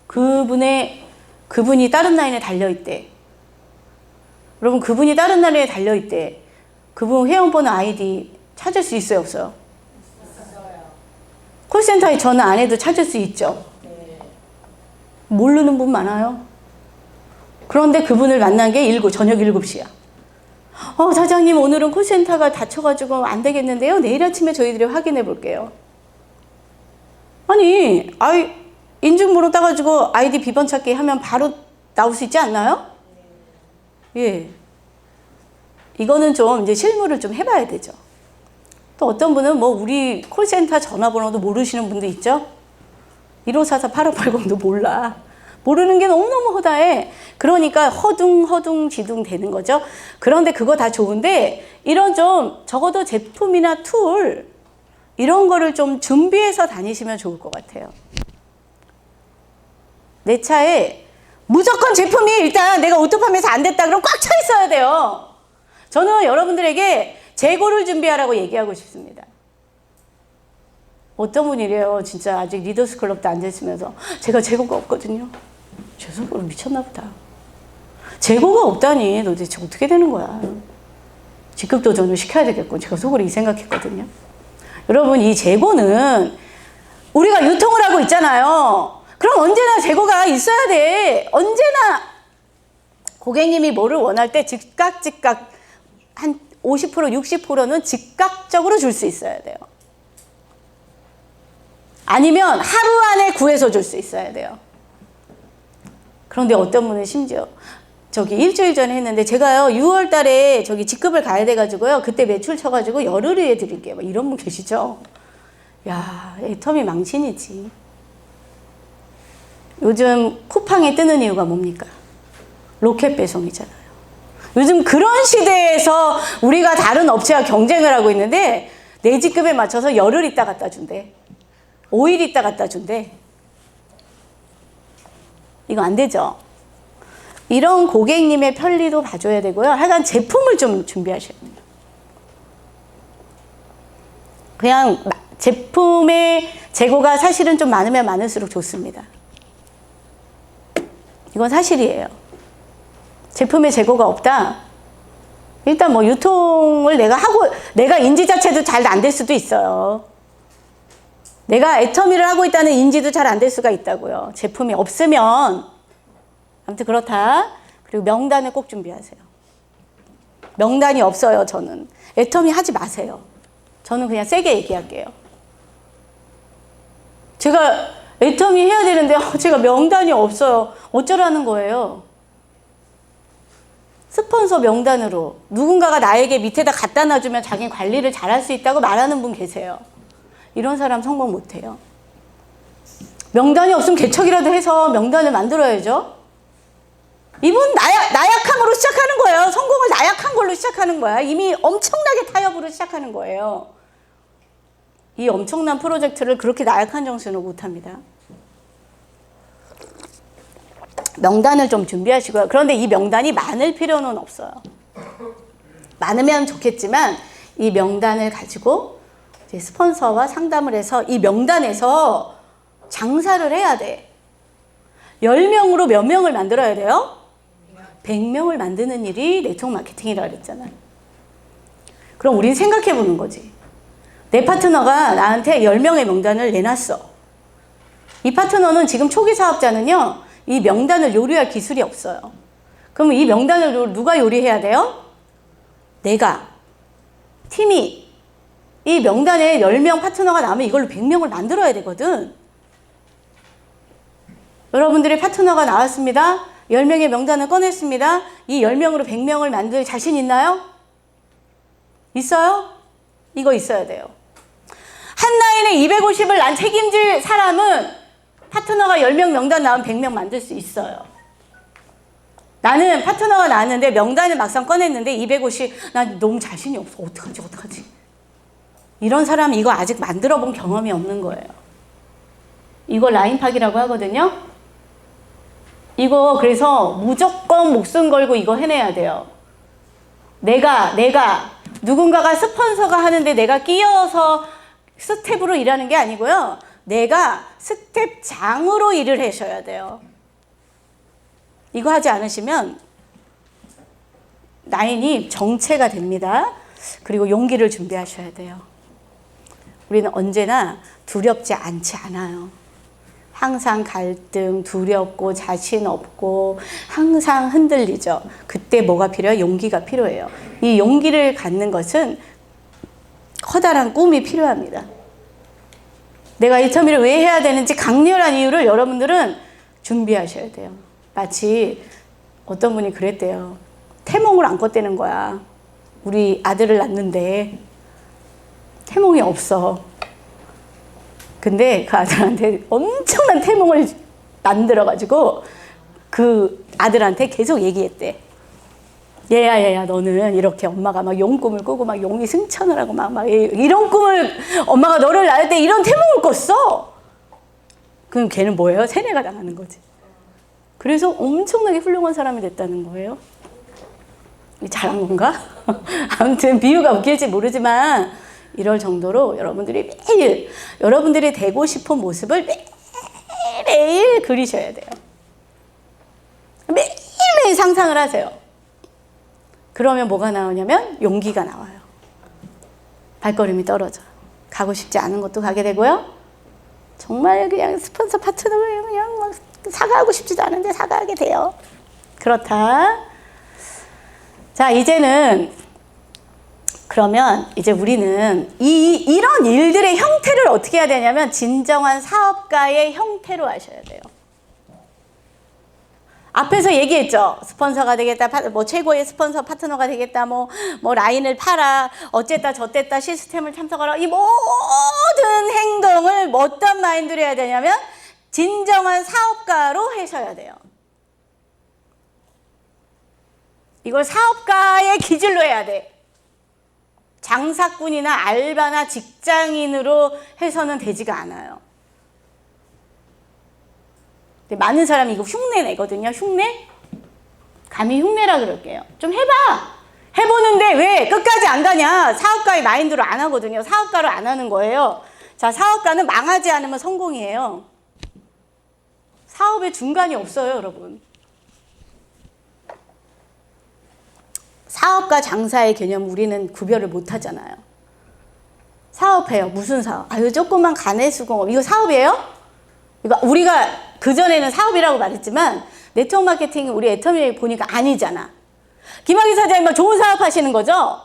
그분이 다른 라인에 달려있대. 여러분 그분이 다른 라인에 달려있대. 그분 회원번호 아이디 찾을 수 있어요? 없어요? 콜센터에 전화 안 해도 찾을 수 있죠? 모르는 분 많아요. 그런데 그분을 만난 게 저녁 7시야. 사장님 오늘은 콜센터가 닫혀가지고 안 되겠는데요. 내일 아침에 저희들이 확인해 볼게요. 아니, 인증번호 따가지고 아이디 비번 찾기 하면 바로 나올 수 있지 않나요? 예. 이거는 좀 이제 실무를 좀 해봐야 되죠. 또 어떤 분은 뭐 우리 콜센터 전화번호도 모르시는 분도 있죠? 1544-8580도 몰라. 모르는 게 너무너무 허다해. 그러니까 허둥지둥 되는 거죠. 그런데 그거 다 좋은데 이런 좀 적어도 제품이나 툴 이런 거를 좀 준비해서 다니시면 좋을 것 같아요. 내 차에 무조건 제품이 일단 내가 오토팜에서 안 됐다 그럼 꽉 차 있어야 돼요. 저는 여러분들에게 재고를 준비하라고 얘기하고 싶습니다. 어떤 분이래요. 진짜 아직 리더스 클럽도 안 됐으면서 제가 재고가 없거든요. 저 속으로 미쳤나 보다. 재고가 없다니 도대체 어떻게 되는 거야. 직급 도전을 시켜야 되겠고 제가 속으로 이 생각했거든요. 여러분 이 재고는 우리가 유통을 하고 있잖아요. 그럼 언제나 재고가 있어야 돼. 언제나 고객님이 뭐를 원할 때 즉각 한 50% 60%는 즉각적으로 줄 수 있어야 돼요. 아니면 하루 안에 구해서 줄 수 있어야 돼요. 그런데 어떤 분은 심지어 저기 일주일 전에 했는데 제가요 6월 달에 저기 직급을 가야 돼가지고요 그때 매출 쳐가지고 열흘 후에 드릴게요. 막 이런 분 계시죠? 야, 애텀이 망신이지. 요즘 쿠팡에 뜨는 이유가 뭡니까? 로켓 배송이잖아요. 요즘 그런 시대에서 우리가 다른 업체와 경쟁을 하고 있는데 내 직급에 맞춰서 열흘 있다 갖다 준대. 5일 있다 갖다 준대. 이거 안 되죠? 이런 고객님의 편리도 봐줘야 되고요. 하여간 제품을 좀 준비하셔야 됩니다. 그냥 제품의 재고가 사실은 좀 많으면 많을수록 좋습니다. 이건 사실이에요. 제품의 재고가 없다? 일단 뭐 유통을 내가 인지 자체도 잘 안 될 수도 있어요. 내가 애터미를 하고 있다는 인지도 잘 안 될 수가 있다고요. 제품이 없으면. 아무튼 그렇다. 그리고 명단을 꼭 준비하세요. 명단이 없어요, 저는. 애터미 하지 마세요. 저는 그냥 세게 얘기할게요. 제가 애터미 해야 되는데 제가 명단이 없어요. 어쩌라는 거예요? 스폰서 명단으로 누군가가 나에게 밑에다 갖다 놔주면 자기 관리를 잘할 수 있다고 말하는 분 계세요. 이런 사람 성공 못해요. 명단이 없으면 개척이라도 해서 명단을 만들어야죠. 이분 나약함으로 시작하는 거예요. 성공을 나약한 걸로 시작하는 거야. 이미 엄청나게 타협으로 시작하는 거예요. 이 엄청난 프로젝트를 그렇게 나약한 정신으로 못합니다. 명단을 좀 준비하시고요. 그런데 이 명단이 많을 필요는 없어요. 많으면 좋겠지만 이 명단을 가지고 이제 스폰서와 상담을 해서 이 명단에서 장사를 해야 돼. 10명으로 몇 명을 만들어야 돼요? 100명을 만드는 일이 네트워크 마케팅이라고 그랬잖아요. 그럼 우린 생각해 보는 거지. 내 파트너가 나한테 10명의 명단을 내놨어. 이 파트너는 지금 초기 사업자는요. 이 명단을 요리할 기술이 없어요. 그럼 이 명단을 누가 요리해야 돼요? 내가. 팀이. 이 명단에 10명 파트너가 나오면 이걸로 100명을 만들어야 되거든. 여러분들의 파트너가 나왔습니다. 10명의 명단을 꺼냈습니다. 이 10명으로 100명을 만들 자신 있나요? 있어요? 이거 있어야 돼요. 한 라인에 250을 난 책임질 사람은 파트너가 10명 명단 나오면 100명 만들 수 있어요. 나는 파트너가 나왔는데 명단을 막상 꺼냈는데 250, 난 너무 자신이 없어. 어떡하지? 이런 사람 이거 아직 만들어 본 경험이 없는 거예요. 이거 라인팍이라고 하거든요. 이거 그래서 무조건 목숨 걸고 이거 해내야 돼요. 내가 누군가가 스폰서가 하는데 내가 끼어서 스텝으로 일하는 게 아니고요. 내가 스텝장으로 일을 하셔야 돼요. 이거 하지 않으시면 라인이 정체가 됩니다. 그리고 용기를 준비하셔야 돼요. 우리는 언제나 두렵지 않지 않아요. 항상 갈등, 두렵고 자신 없고 항상 흔들리죠. 그때 뭐가 필요해요? 용기가 필요해요. 이 용기를 갖는 것은 커다란 꿈이 필요합니다. 내가 애터미를 왜 해야 되는지 강렬한 이유를 여러분들은 준비하셔야 돼요. 마치 어떤 분이 그랬대요. 태몽을 안 꿨다는 거야. 우리 아들을 낳는데 태몽이 없어. 근데 그 아들한테 엄청난 태몽을 만들어가지고 그 아들한테 계속 얘기했대. 얘야 너는 이렇게 엄마가 막 용 꿈을 꾸고 막 용이 승천을 하고 막 이런 꿈을 엄마가 너를 낳을 때 이런 태몽을 꿨어. 그럼 걔는 뭐예요? 세뇌가 당하는 거지. 그래서 엄청나게 훌륭한 사람이 됐다는 거예요. 잘한 건가? 아무튼 비유가 웃길지 모르지만 이럴 정도로 여러분들이 매일 여러분들이 되고 싶은 모습을 매일 그리셔야 돼요. 매일매일 상상을 하세요. 그러면 뭐가 나오냐면 용기가 나와요. 발걸음이 떨어져요. 가고 싶지 않은 것도 가게 되고요. 정말 그냥 스폰서 파트너를 그냥 막 사과하고 싶지도 않은데 사과하게 돼요. 그렇다. 자, 이제는 그러면 이제 우리는 이런 일들의 형태를 어떻게 해야 되냐면 진정한 사업가의 형태로 하셔야 돼요. 앞에서 얘기했죠. 스폰서가 되겠다, 뭐 최고의 스폰서 파트너가 되겠다, 뭐 라인을 팔아, 어쨌다 저쨌다 시스템을 참석하라. 이 모든 행동을 어떤 마인드로 해야 되냐면 진정한 사업가로 하셔야 돼요. 이걸 사업가의 기질로 해야 돼. 장사꾼이나 알바나 직장인으로 해서는 되지가 않아요. 근데 많은 사람이 이거 흉내 내거든요. 흉내? 감히 흉내라 그럴게요. 좀 해봐. 해보는데 왜 끝까지 안 가냐? 사업가의 마인드로 안 하거든요. 사업가로 안 하는 거예요. 자, 사업가는 망하지 않으면 성공이에요. 사업의 중간이 없어요, 여러분. 사업과 장사의 개념 우리는 구별을 못 하잖아요. 사업해요. 무슨 사업? 아유, 조그만 가내수공업. 이거 사업이에요? 이거 우리가 그전에는 사업이라고 말했지만 네트워크 마케팅이 우리 애터미 보니까 아니잖아. 김학의 사장님 막 좋은 사업 하시는 거죠?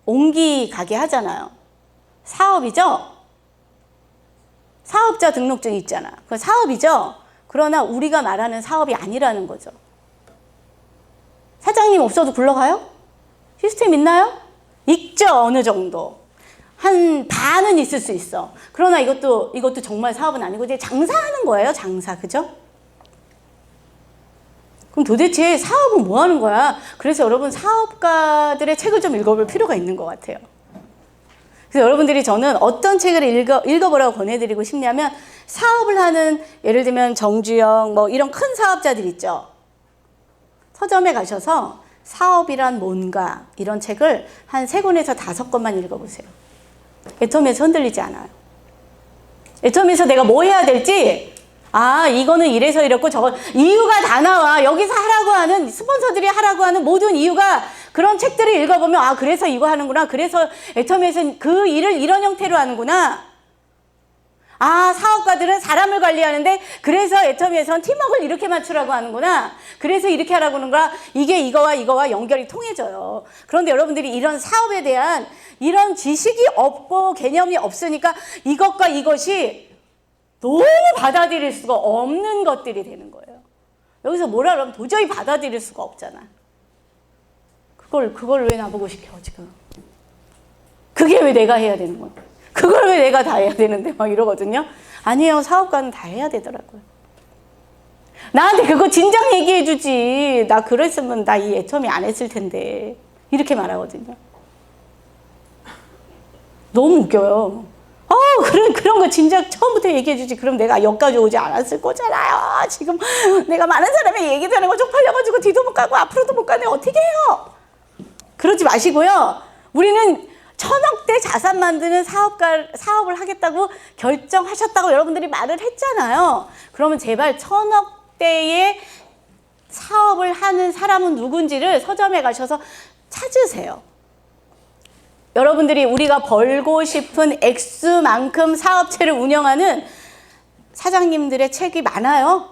옹기 가게 하잖아요. 사업이죠? 사업자 등록증 있잖아. 그건 사업이죠? 그러나 우리가 말하는 사업이 아니라는 거죠. 사장님 없어도 굴러가요? 시스템 있나요? 있죠, 어느 정도. 한 반은 있을 수 있어. 그러나 이것도 정말 사업은 아니고 이제 장사하는 거예요, 장사. 그죠? 그럼 도대체 사업은 뭐 하는 거야? 그래서 여러분 사업가들의 책을 좀 읽어볼 필요가 있는 것 같아요. 그래서 여러분들이 저는 어떤 책을 읽어보라고 권해드리고 싶냐면 사업을 하는 예를 들면 정주영 뭐 이런 큰 사업자들 있죠. 서점에 가셔서 사업이란 뭔가 이런 책을 한 3권에서 5권만 읽어보세요. 애터미에서 흔들리지 않아요. 애터미에서 내가 뭐 해야 될지 이거는 이래서 이렇고 저거 이유가 다 나와. 여기서 하라고 하는 스폰서들이 하라고 하는 모든 이유가 그런 책들을 읽어보면 그래서 이거 하는구나. 그래서 애터미에서는 그 일을 이런 형태로 하는구나. 사업가들은 사람을 관리하는데 그래서 애터미에서는 팀워크를 이렇게 맞추라고 하는구나. 그래서 이렇게 하라고 하는구나. 이게 이거와 연결이 통해져요. 그런데 여러분들이 이런 사업에 대한 이런 지식이 없고 개념이 없으니까 이것과 이것이 너무 받아들일 수가 없는 것들이 되는 거예요. 여기서 뭐라 그러면 도저히 받아들일 수가 없잖아. 그걸 왜 나보고 시켜 지금. 그게 왜 내가 해야 되는 거야. 그걸 왜 내가 다 해야 되는데 막 이러거든요. 아니에요. 사업가는 다 해야 되더라고요. 나한테 그거 진작 얘기해 주지. 나 그랬으면 나 이 애터미 안 했을 텐데. 이렇게 말하거든요. 너무 웃겨요. 그런 거 진작 처음부터 얘기해 주지. 그럼 내가 여기까지 오지 않았을 거잖아요. 지금 내가 많은 사람의 얘기 되는 거 쪽팔려가지고 뒤도 못 가고 앞으로도 못 가네. 어떻게 해요? 그러지 마시고요. 우리는 1000억대 자산 만드는 사업을 하겠다고 결정하셨다고 여러분들이 말을 했잖아요. 그러면 제발 1000억대의 사업을 하는 사람은 누군지를 서점에 가셔서 찾으세요. 여러분들이 우리가 벌고 싶은 액수만큼 사업체를 운영하는 사장님들의 책이 많아요.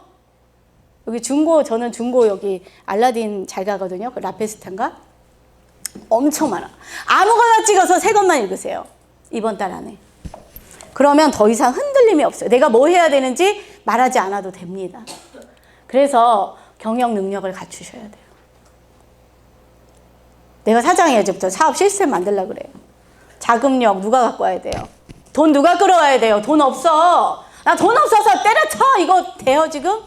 여기 중고, 저는 중고 여기 알라딘 잘 가거든요. 그 라페스탄가? 엄청 많아. 아무거나 찍어서 새 것만 읽으세요. 이번 달 안에. 그러면 더 이상 흔들림이 없어요. 내가 뭐 해야 되는지 말하지 않아도 됩니다. 그래서 경영 능력을 갖추셔야 돼요. 내가 사장이에요. 이제부터 사업 시스템 만들려고 그래요. 자금력 누가 갖고 와야 돼요? 돈 누가 끌어와야 돼요? 돈 없어. 나 돈 없어서 때려쳐. 이거 돼요 지금?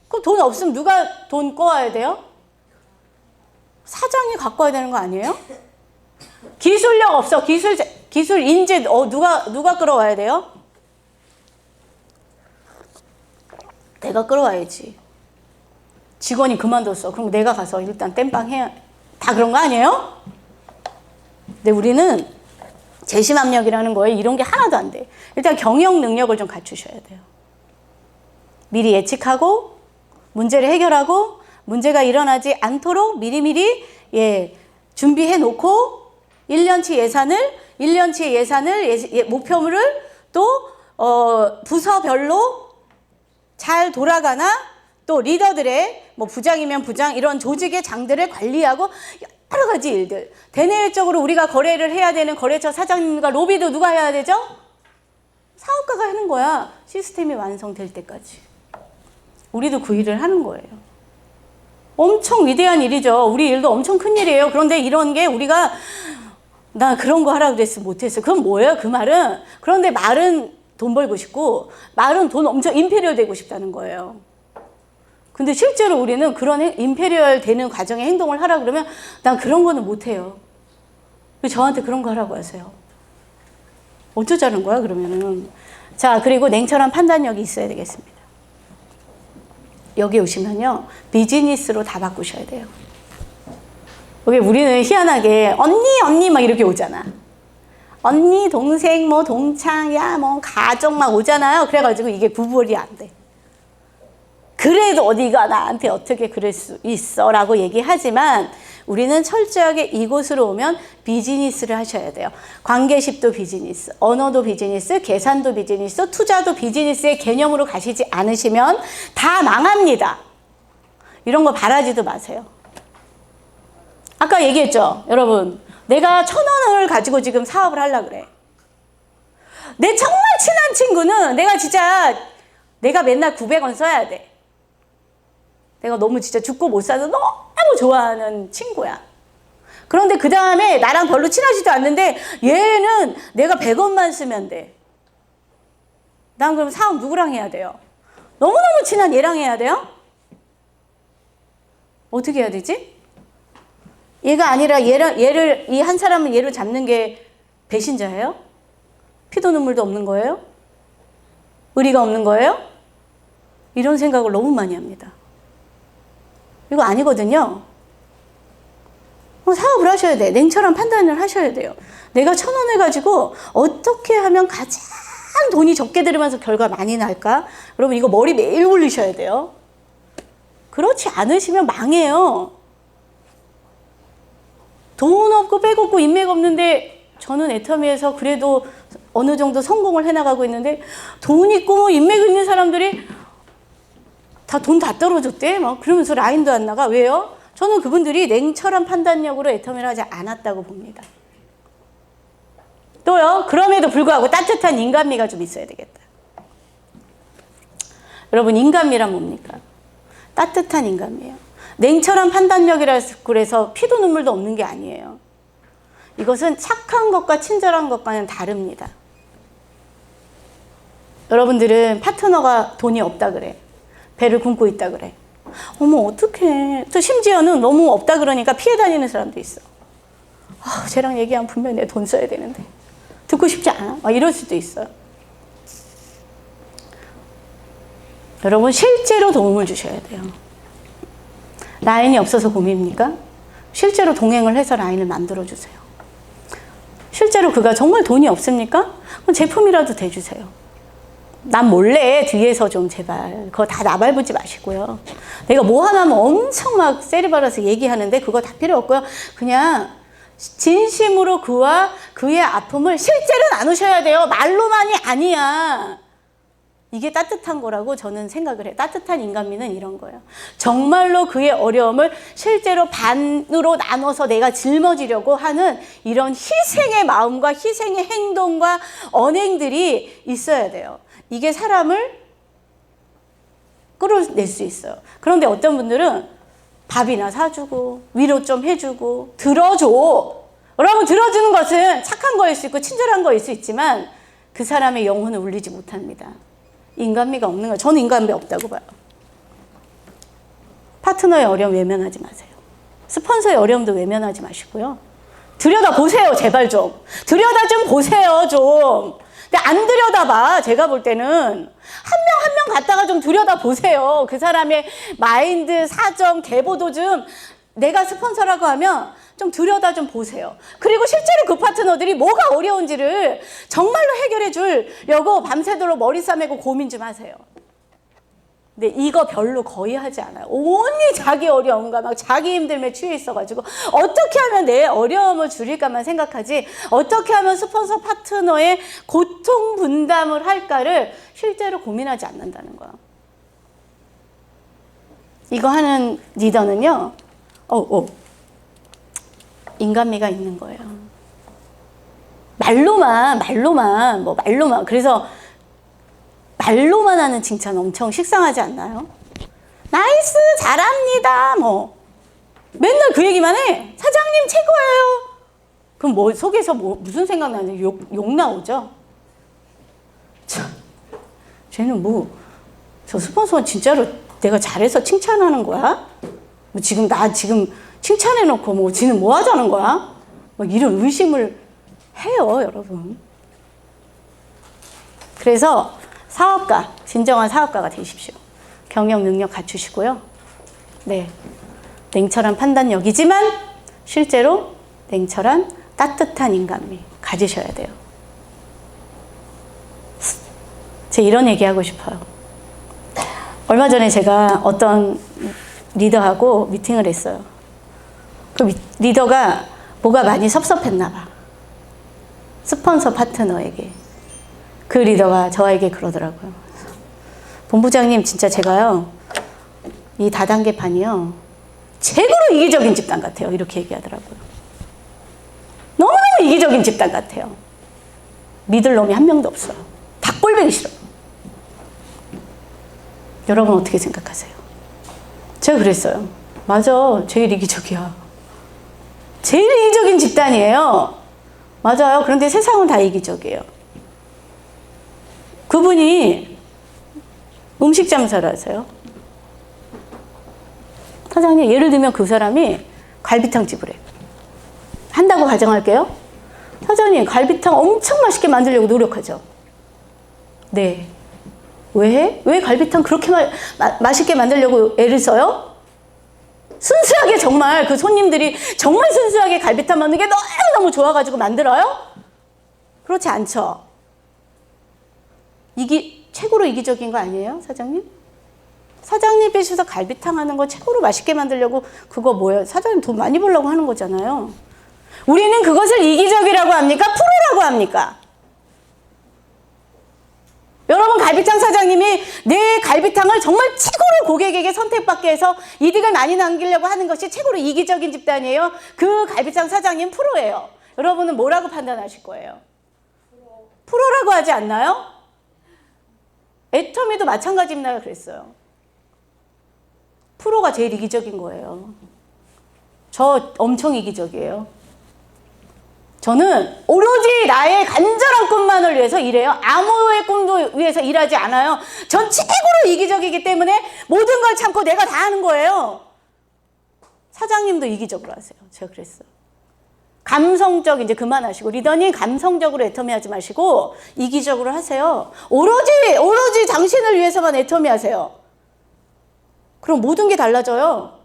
그럼 돈 없으면 누가 돈 꺼와야 돼요? 사장이 갖고 와야 되는 거 아니에요? 기술력 없어. 기술 인재 누가 끌어와야 돼요? 내가 끌어와야지. 직원이 그만뒀어. 그럼 내가 가서 일단 땜빵 해야 다 그런 거 아니에요? 근데 우리는 재심 압력이라는 거에 이런 게 하나도 안 돼. 일단 경영 능력을 좀 갖추셔야 돼요. 미리 예측하고 문제를 해결하고 문제가 일어나지 않도록 미리미리 준비해 놓고 1년치 예산을 목표물을 또 부서별로 잘 돌아가나 또 리더들의 뭐 부장이면 부장 이런 조직의 장들을 관리하고 여러 가지 일들. 대내적으로 우리가 거래를 해야 되는 거래처 사장님과 로비도 누가 해야 되죠? 사업가가 하는 거야. 시스템이 완성될 때까지. 우리도 그 일을 하는 거예요. 엄청 위대한 일이죠. 우리 일도 엄청 큰 일이에요. 그런데 이런 게 우리가 나 그런 거 하라 그랬어 못했어. 그건 뭐예요? 그 말은 그런데 말은 돈 벌고 싶고 말은 돈 엄청 임페리얼 되고 싶다는 거예요. 근데 실제로 우리는 그런 임페리얼 되는 과정의 행동을 하라 그러면 난 그런 거는 못해요. 왜 저한테 그런 거 하라고 하세요? 어쩌자는 거야 그러면은. 자, 그리고 냉철한 판단력이 있어야 되겠습니다. 여기 오시면요 비즈니스로 다 바꾸셔야 돼요. 여기 우리는 희한하게 언니 막 이렇게 오잖아. 언니 동생 뭐 동창 뭐 가족 막 오잖아요. 그래가지고 이게 구분이 안 돼. 그래도 어디가 나한테 어떻게 그럴 수 있어 라고 얘기하지만 우리는 철저하게 이곳으로 오면 비즈니스를 하셔야 돼요. 관계십도 비즈니스, 언어도 비즈니스, 계산도 비즈니스, 투자도 비즈니스의 개념으로 가시지 않으시면 다 망합니다. 이런 거 바라지도 마세요. 아까 얘기했죠, 여러분. 내가 1,000원을 가지고 지금 사업을 하려고 그래. 내 정말 친한 친구는 내가 맨날 900원 써야 돼. 내가 너무 진짜 죽고 못 살아서 너무 좋아하는 친구야. 그런데 그 다음에 나랑 별로 친하지도 않는데 얘는 내가 100원만 쓰면 돼. 난 그럼 사업 누구랑 해야 돼요? 너무너무 친한 얘랑 해야 돼요? 어떻게 해야 되지? 얘가 아니라 이 한 사람은 얘를 잡는 게 배신자예요? 피도 눈물도 없는 거예요? 의리가 없는 거예요? 이런 생각을 너무 많이 합니다. 이거 아니거든요. 사업을 하셔야 돼. 냉철한 판단을 하셔야 돼요. 내가 1,000원을 가지고 어떻게 하면 가장 돈이 적게 들으면서 결과 많이 날까? 여러분 이거 머리 매일 굴리셔야 돼요. 그렇지 않으시면 망해요. 돈 없고 빼곡고 인맥 없는데 저는 애터미에서 그래도 어느 정도 성공을 해나가고 있는데 돈 있고 뭐 인맥 있는 사람들이 다 돈 다 떨어졌대? 막 그러면서 라인도 안 나가. 왜요? 저는 그분들이 냉철한 판단력으로 애터미를 하지 않았다고 봅니다. 또요, 그럼에도 불구하고 따뜻한 인간미가 좀 있어야 되겠다. 여러분, 인간미란 뭡니까? 따뜻한 인간미예요. 냉철한 판단력이라고 해서 피도 눈물도 없는 게 아니에요. 이것은 착한 것과 친절한 것과는 다릅니다. 여러분들은 파트너가 돈이 없다 그래. 배를 굶고 있다 그래. 어머 어떡해. 또 심지어는 너무 없다 그러니까 피해 다니는 사람도 있어. 쟤랑 얘기하면 분명히 내 돈 써야 되는데 듣고 싶지 않아. 막 이럴 수도 있어요. 여러분 실제로 도움을 주셔야 돼요. 라인이 없어서 고민입니까? 실제로 동행을 해서 라인을 만들어주세요. 실제로 그가 정말 돈이 없습니까? 그럼 제품이라도 대주세요. 난 몰래 뒤에서 좀 제발 그거 다 나발붙지 마시고요. 내가 뭐 하나 하면 엄청 막 세리바라서 얘기하는데 그거 다 필요 없고요. 그냥 진심으로 그와 그의 아픔을 실제로 나누셔야 돼요. 말로만이 아니야. 이게 따뜻한 거라고 저는 생각을 해요. 따뜻한 인간미는 이런 거예요. 정말로 그의 어려움을 실제로 반으로 나눠서 내가 짊어지려고 하는 이런 희생의 마음과 희생의 행동과 언행들이 있어야 돼요. 이게 사람을 끌어낼 수 있어요. 그런데 어떤 분들은 밥이나 사주고 위로 좀 해주고 들어줘. 여러분, 들어주는 것은 착한 거일 수 있고 친절한 거일 수 있지만 그 사람의 영혼을 울리지 못합니다. 인간미가 없는 거예요. 저는 인간미 없다고 봐요. 파트너의 어려움 외면하지 마세요. 스폰서의 어려움도 외면하지 마시고요. 들여다보세요. 제발 좀. 들여다 좀 보세요. 좀. 근데 안 들여다봐. 제가 볼 때는 한 명 한 명 갖다가 좀 들여다보세요. 그 사람의 마인드, 사정, 계보도 좀 내가 스폰서라고 하면 좀 들여다 좀 보세요. 그리고 실제로 그 파트너들이 뭐가 어려운지를 정말로 해결해 주려고 밤새도록 머리 싸매고 고민 좀 하세요. 근데 이거 별로 거의 하지 않아요. 온리 자기 어려움과 막 자기 힘듦에 취해 있어가지고 어떻게 하면 내 어려움을 줄일까만 생각하지 어떻게 하면 스폰서 파트너의 고통 분담을 할까를 실제로 고민하지 않는다는 거야. 이거 하는 리더는요. 인간미가 있는 거예요. 말로만. 그래서 말로만 하는 칭찬 엄청 식상하지 않나요? 나이스, 잘합니다. 맨날 그 얘기만 해. 사장님 최고예요. 그럼 속에서 무슨 생각 나는지 욕 나오죠? 참, 쟤는 저 스폰서 진짜로 내가 잘해서 칭찬하는 거야? 나 지금 칭찬해놓고 지는 뭐 하자는 거야? 이런 의심을 해요, 여러분. 그래서 진정한 사업가가 되십시오. 경영 능력 갖추시고요. 네. 냉철한 판단력이지만 실제로 냉철한 따뜻한 인간미 가지셔야 돼요. 제가 이런 얘기 하고 싶어요. 얼마 전에 제가 어떤 리더하고 미팅을 했어요. 그 리더가 뭐가 많이 섭섭했나 봐. 스폰서 파트너에게. 그 리더가 저에게 그러더라고요. 본부장님, 진짜 제가요, 이 다단계판이요, 최고로 이기적인 집단 같아요. 이렇게 얘기하더라고요. 너무너무 이기적인 집단 같아요. 믿을 놈이 한 명도 없어요. 다 꼴보기 싫어요. 여러분 어떻게 생각하세요? 제가 그랬어요. 맞아, 제일 이기적이야. 제일 이기적인 집단이에요. 맞아요. 그런데 세상은 다 이기적이에요. 그분이 음식 장사를 하세요. 사장님, 예를 들면 그 사람이 갈비탕 집을 해요. 한다고 가정할게요. 사장님, 갈비탕 엄청 맛있게 만들려고 노력하죠. 네. 왜? 왜 갈비탕 그렇게 맛있게 만들려고 애를 써요? 순수하게 정말 그 손님들이 정말 순수하게 갈비탕 만드는 게 너무너무 좋아가지고 만들어요? 그렇지 않죠. 최고로 이기적인 거 아니에요, 사장님? 사장님 뵈셔서 갈비탕 하는 거 최고로 맛있게 만들려고 그거 뭐예요? 사장님 돈 많이 벌려고 하는 거잖아요. 우리는 그것을 이기적이라고 합니까? 프로라고 합니까? 여러분, 갈비탕 사장님이 내 갈비탕을 정말 최고로 고객에게 선택받게 해서 이득을 많이 남기려고 하는 것이 최고로 이기적인 집단이에요. 그 갈비탕 사장님 프로예요. 여러분은 뭐라고 판단하실 거예요? 프로라고 하지 않나요? 애터미도 마찬가지입니다. 그랬어요. 프로가 제일 이기적인 거예요. 저 엄청 이기적이에요. 저는 오로지 나의 간절한 꿈만을 위해서 일해요. 아무의 꿈도 위해서 일하지 않아요. 전 최고로 이기적이기 때문에 모든 걸 참고 내가 다 하는 거예요. 사장님도 이기적으로 하세요. 제가 그랬어요. 감성적 이제 그만하시고, 리더님 감성적으로 애터미 하지 마시고 이기적으로 하세요. 오로지 당신을 위해서만 애터미 하세요. 그럼 모든 게 달라져요.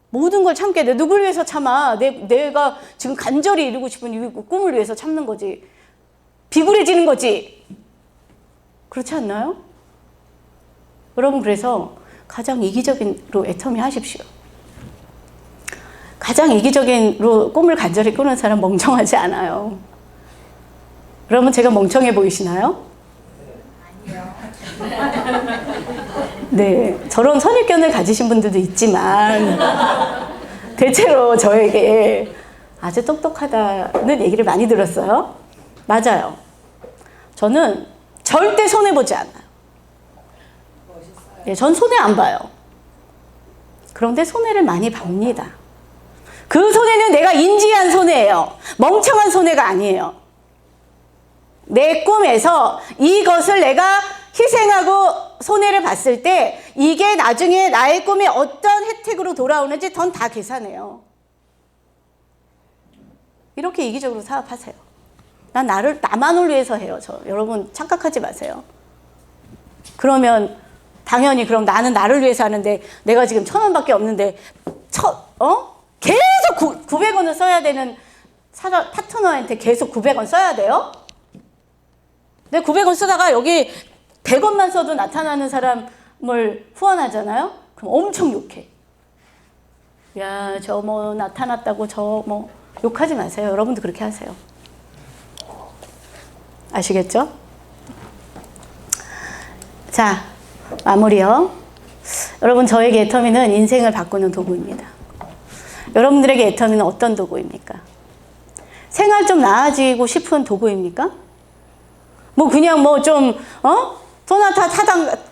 모든 걸 참게 돼. 누굴 위해서 참아? 내가 지금 간절히 이루고 싶은 이 꿈을 위해서 참는 거지. 비굴해지는 거지. 그렇지 않나요? 여러분, 그래서 가장 이기적인로 애터미 하십시오. 가장 이기적인로 꿈을 간절히 꾸는 사람 멍청하지 않아요. 여러분, 제가 멍청해 보이시나요? 아니요. 네, 저런 선입견을 가지신 분들도 있지만 대체로 저에게 아주 똑똑하다는 얘기를 많이 들었어요. 맞아요. 저는 절대 손해보지 않아요. 네, 전 손해 안 봐요. 그런데 손해를 많이 봅니다. 그 손해는 내가 인지한 손해예요. 멍청한 손해가 아니에요. 내 꿈에서 이것을 내가 희생하고 손해를 봤을 때 이게 나중에 나의 꿈에 어떤 혜택으로 돌아오는지 전 다 계산해요. 이렇게 이기적으로 사업하세요. 난 나만을 위해서 해요. 여러분 착각하지 마세요. 그러면 당연히 그럼 나는 나를 위해서 하는데 내가 지금 1,000원밖에 없는데 계속 900원을 써야 되는 파트너한테 계속 900원 써야 돼요? 근데 900원 쓰다가 여기 100원만 써도 나타나는 사람을 후원하잖아요? 그럼 엄청 욕해. 야, 저 뭐 나타났다고 저 뭐 욕하지 마세요. 여러분도 그렇게 하세요. 아시겠죠? 자, 마무리요. 여러분, 저에게 애터미는 인생을 바꾸는 도구입니다. 여러분들에게 애터미는 어떤 도구입니까? 생활 좀 나아지고 싶은 도구입니까? 뭐 그냥 뭐 좀 소나타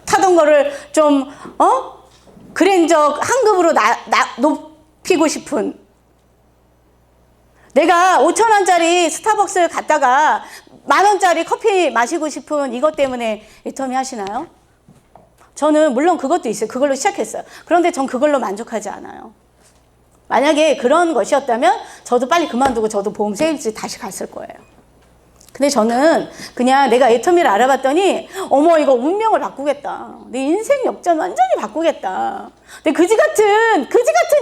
타던 거를 좀 그랜저 한급으로 높이고 싶은, 내가 5,000원짜리 스타벅스를 갔다가 10,000원짜리 커피 마시고 싶은 이것 때문에 애터미 하시나요? 저는 물론 그것도 있어요. 그걸로 시작했어요. 그런데 전 그걸로 만족하지 않아요. 만약에 그런 것이었다면 저도 빨리 그만두고 저도 보험 세일즈 다시 갔을 거예요. 근데 저는 그냥 내가 애터미를 알아봤더니 어머, 이거 운명을 바꾸겠다. 내 인생 역전 완전히 바꾸겠다. 내 그지 같은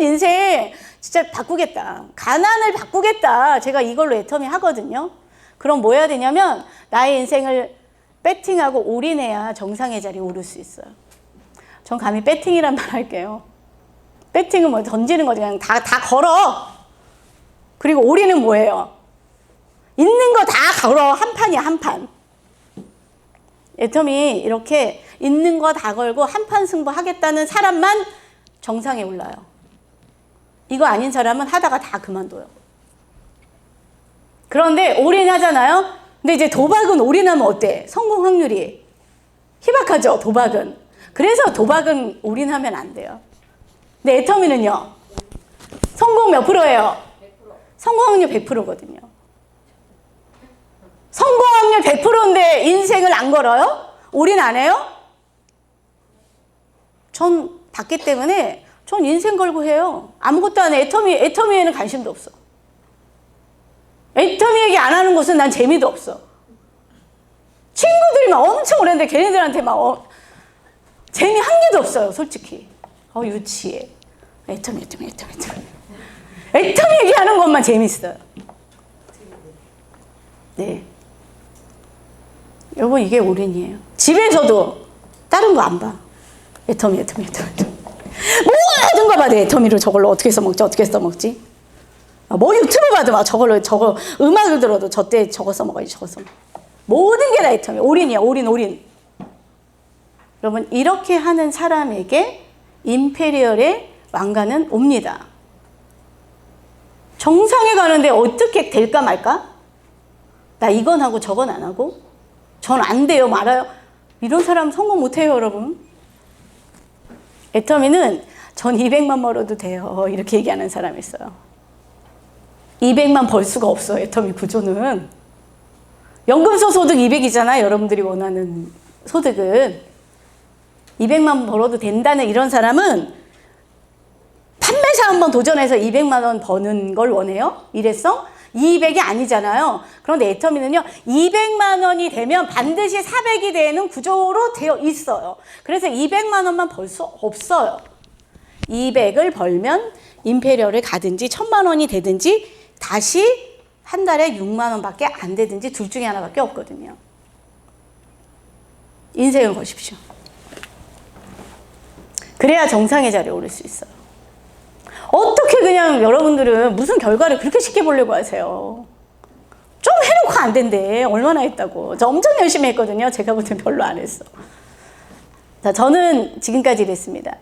인생 진짜 바꾸겠다. 가난을 바꾸겠다. 제가 이걸로 애터미 하거든요. 그럼 뭐 해야 되냐면 나의 인생을 배팅하고 올인해야 정상의 자리에 오를 수 있어요. 전 감히 배팅이란 말 할게요. 배팅은 뭐 던지는 거지. 그냥 다 걸어. 그리고 올인은 뭐예요? 있는 거 다 걸어. 한 판이야, 한 판. 애터미 이렇게 있는 거 다 걸고 한 판 승부하겠다는 사람만 정상에 올라요. 이거 아닌 사람은 하다가 다 그만둬요. 그런데 올인하잖아요. 근데 이제 도박은 올인하면 어때? 성공 확률이 희박하죠, 도박은. 그래서 도박은 올인하면 안 돼요. 근데 애터미는요, 성공 몇 프로예요? 100%. 성공 확률 100%거든요. 성공 확률 100%인데 인생을 안 걸어요? 올인 안 해요? 전 봤기 때문에 전 인생 걸고 해요. 아무것도 안 해. 애터미에는 관심도 없어. 애터미 얘기 안 하는 곳은 난 재미도 없어. 친구들이 막 엄청 오랬는데 걔네들한테 막 재미 한 개도 없어요, 솔직히. 유치해. 애터미 얘기하는 것만 재밌어요. 네. 여러분, 이게 올인이에요. 집에서도 다른 거 안 봐. 애터미. 모든 거 봐도 애터미로 저걸로 어떻게 써먹지? 뭐 유튜브 봐도 막 저거 음악을 들어도 저때 저거 써먹어야지, 저거 써먹어. 모든 게 다 애터미. 올인이야, 올인. 여러분, 이렇게 하는 사람에게 임페리얼의 왕관은 옵니다. 정상에 가는데 어떻게 될까 말까? 나 이건 하고 저건 안 하고? 전 안 돼요, 말아요. 이런 사람 성공 못 해요, 여러분. 애터미는 전 200만 벌어도 돼요. 이렇게 얘기하는 사람이 있어요. 200만 벌 수가 없어요, 애터미 구조는. 연금소 소득 200이잖아요, 여러분들이 원하는 소득은. 200만 벌어도 된다는 이런 사람은 판매사 한번 도전해서 200만 원 버는 걸 원해요? 일회성? 200이 아니잖아요. 그런데 애터미는요, 200만 원이 되면 반드시 400이 되는 구조로 되어 있어요. 그래서 200만 원만 벌 수 없어요. 200을 벌면 임페리얼을 가든지 1,000만 원이 되든지 다시 한 달에 6만 원밖에 안 되든지 둘 중에 하나밖에 없거든요. 인생을 거십시오. 그래야 정상의 자리에 오를 수 있어요. 어떻게 그냥 여러분들은 무슨 결과를 그렇게 쉽게 보려고 하세요? 좀 해놓고 안 된대. 얼마나 했다고. 저 엄청 열심히 했거든요. 제가 볼 땐 별로 안 했어. 자, 저는 지금까지 이랬습니다.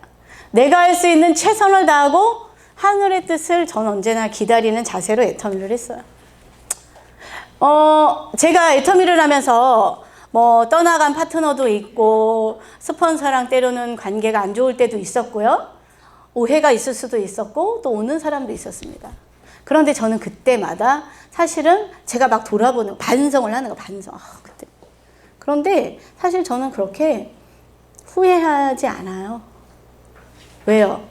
내가 할 수 있는 최선을 다하고 하늘의 뜻을 전 언제나 기다리는 자세로 애터미를 했어요. 제가 애터미를 하면서 뭐 떠나간 파트너도 있고 스폰서랑 때로는 관계가 안 좋을 때도 있었고요. 오해가 있을 수도 있었고 또 오는 사람도 있었습니다. 그런데 저는 그때마다 사실은 제가 막 돌아보는 반성을 하는 거 반성. 그때. 그런데 사실 저는 그렇게 후회하지 않아요. 왜요?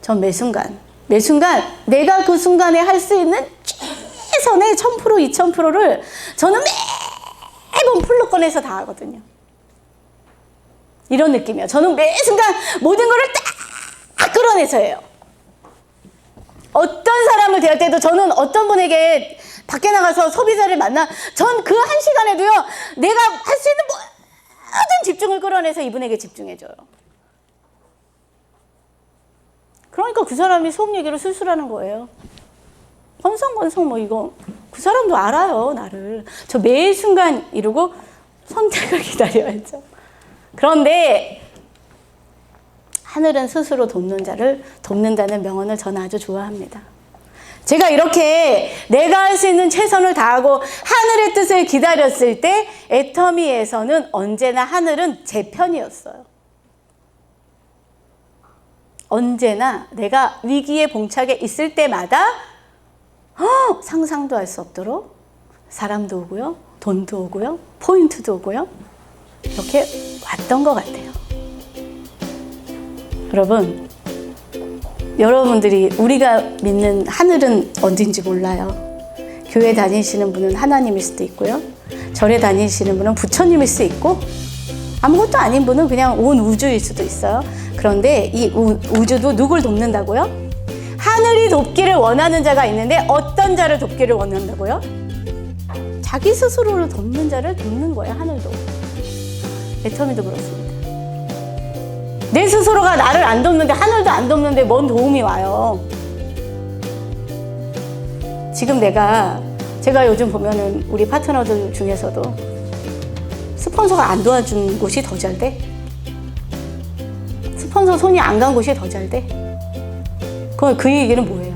전 매 순간 내가 그 순간에 할 수 있는 최선의 1000%, 2000%를 저는 매번 풀로 꺼내서 다 하거든요. 이런 느낌이에요. 저는 매 순간 모든 거를 딱 끌어내서 해요. 어떤 사람을 대할 때도 저는 어떤 분에게 밖에 나가서 소비자를 만나 전 그 한 시간에도요 내가 할 수 있는 모든 집중을 끌어내서 이분에게 집중해줘요. 그러니까 그 사람이 속 얘기를 술술하는 거예요. 건성건성 뭐 이거 그 사람도 알아요 나를. 저 매 순간 이러고 선택을 기다려야죠. 그런데 하늘은 스스로 돕는 자를 돕는다는 명언을 저는 아주 좋아합니다. 제가 이렇게 내가 할 수 있는 최선을 다하고 하늘의 뜻을 기다렸을 때 애터미에서는 언제나 하늘은 제 편이었어요. 언제나 내가 위기에 봉착해 있을 때마다 상상도 할 수 없도록 사람도 오고요, 돈도 오고요, 포인트도 오고요. 이렇게 왔던 것 같아요. 여러분, 여러분들이 우리가 믿는 하늘은 어딘지 몰라요. 교회 다니시는 분은 하나님일 수도 있고요. 절에 다니시는 분은 부처님일 수 있고 아무것도 아닌 분은 그냥 온 우주일 수도 있어요. 그런데 이 우주도 누굴 돕는다고요? 하늘이 돕기를 원하는 자가 있는데 어떤 자를 돕기를 원한다고요? 자기 스스로를 돕는 자를 돕는 거예요. 하늘도. 애터미도 그렇습니다. 내 스스로가 나를 안 돕는데 하늘도 안 돕는데 뭔 도움이 와요. 지금 제가 요즘 보면은 우리 파트너들 중에서도 스폰서가 안 도와준 곳이 더 잘 돼. 스폰서 손이 안 간 곳이 더 잘 돼. 그 얘기는 뭐예요?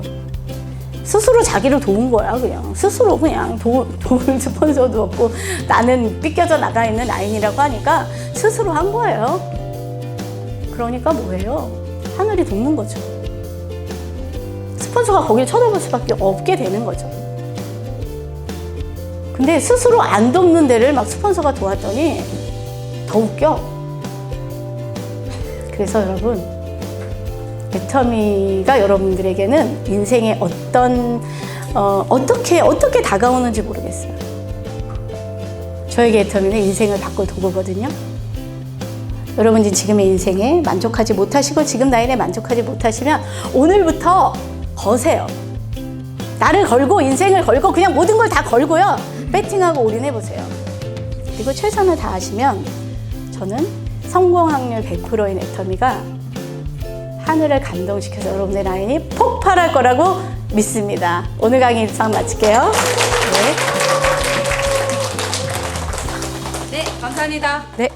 스스로 자기를 도운 거야, 그냥. 스스로 그냥 도울 스폰서도 없고 나는 삐껴져 나가 있는 라인이라고 하니까 스스로 한 거예요. 그러니까 뭐예요? 하늘이 돕는 거죠. 스폰서가 거길 쳐다볼 수밖에 없게 되는 거죠. 근데 스스로 안 돕는 데를 막 스폰서가 도왔더니 더 웃겨. 그래서 여러분, 애터미가 여러분들에게는 인생의 어떻게 다가오는지 모르겠어요. 저에게 애터미는 인생을 바꿀 도구거든요. 여러분 지금의 인생에 만족하지 못하시고 지금 나이에 만족하지 못하시면 오늘부터 거세요. 나를 걸고 인생을 걸고 그냥 모든 걸 다 걸고요. 배팅하고 올인해보세요. 그리고 최선을 다하시면 저는 성공 확률 100%인 애터미가 하늘을 감동시켜서 여러분의 라인이 폭발할 거라고 믿습니다. 오늘 강의 이상 마칠게요. 네, 감사합니다. 네.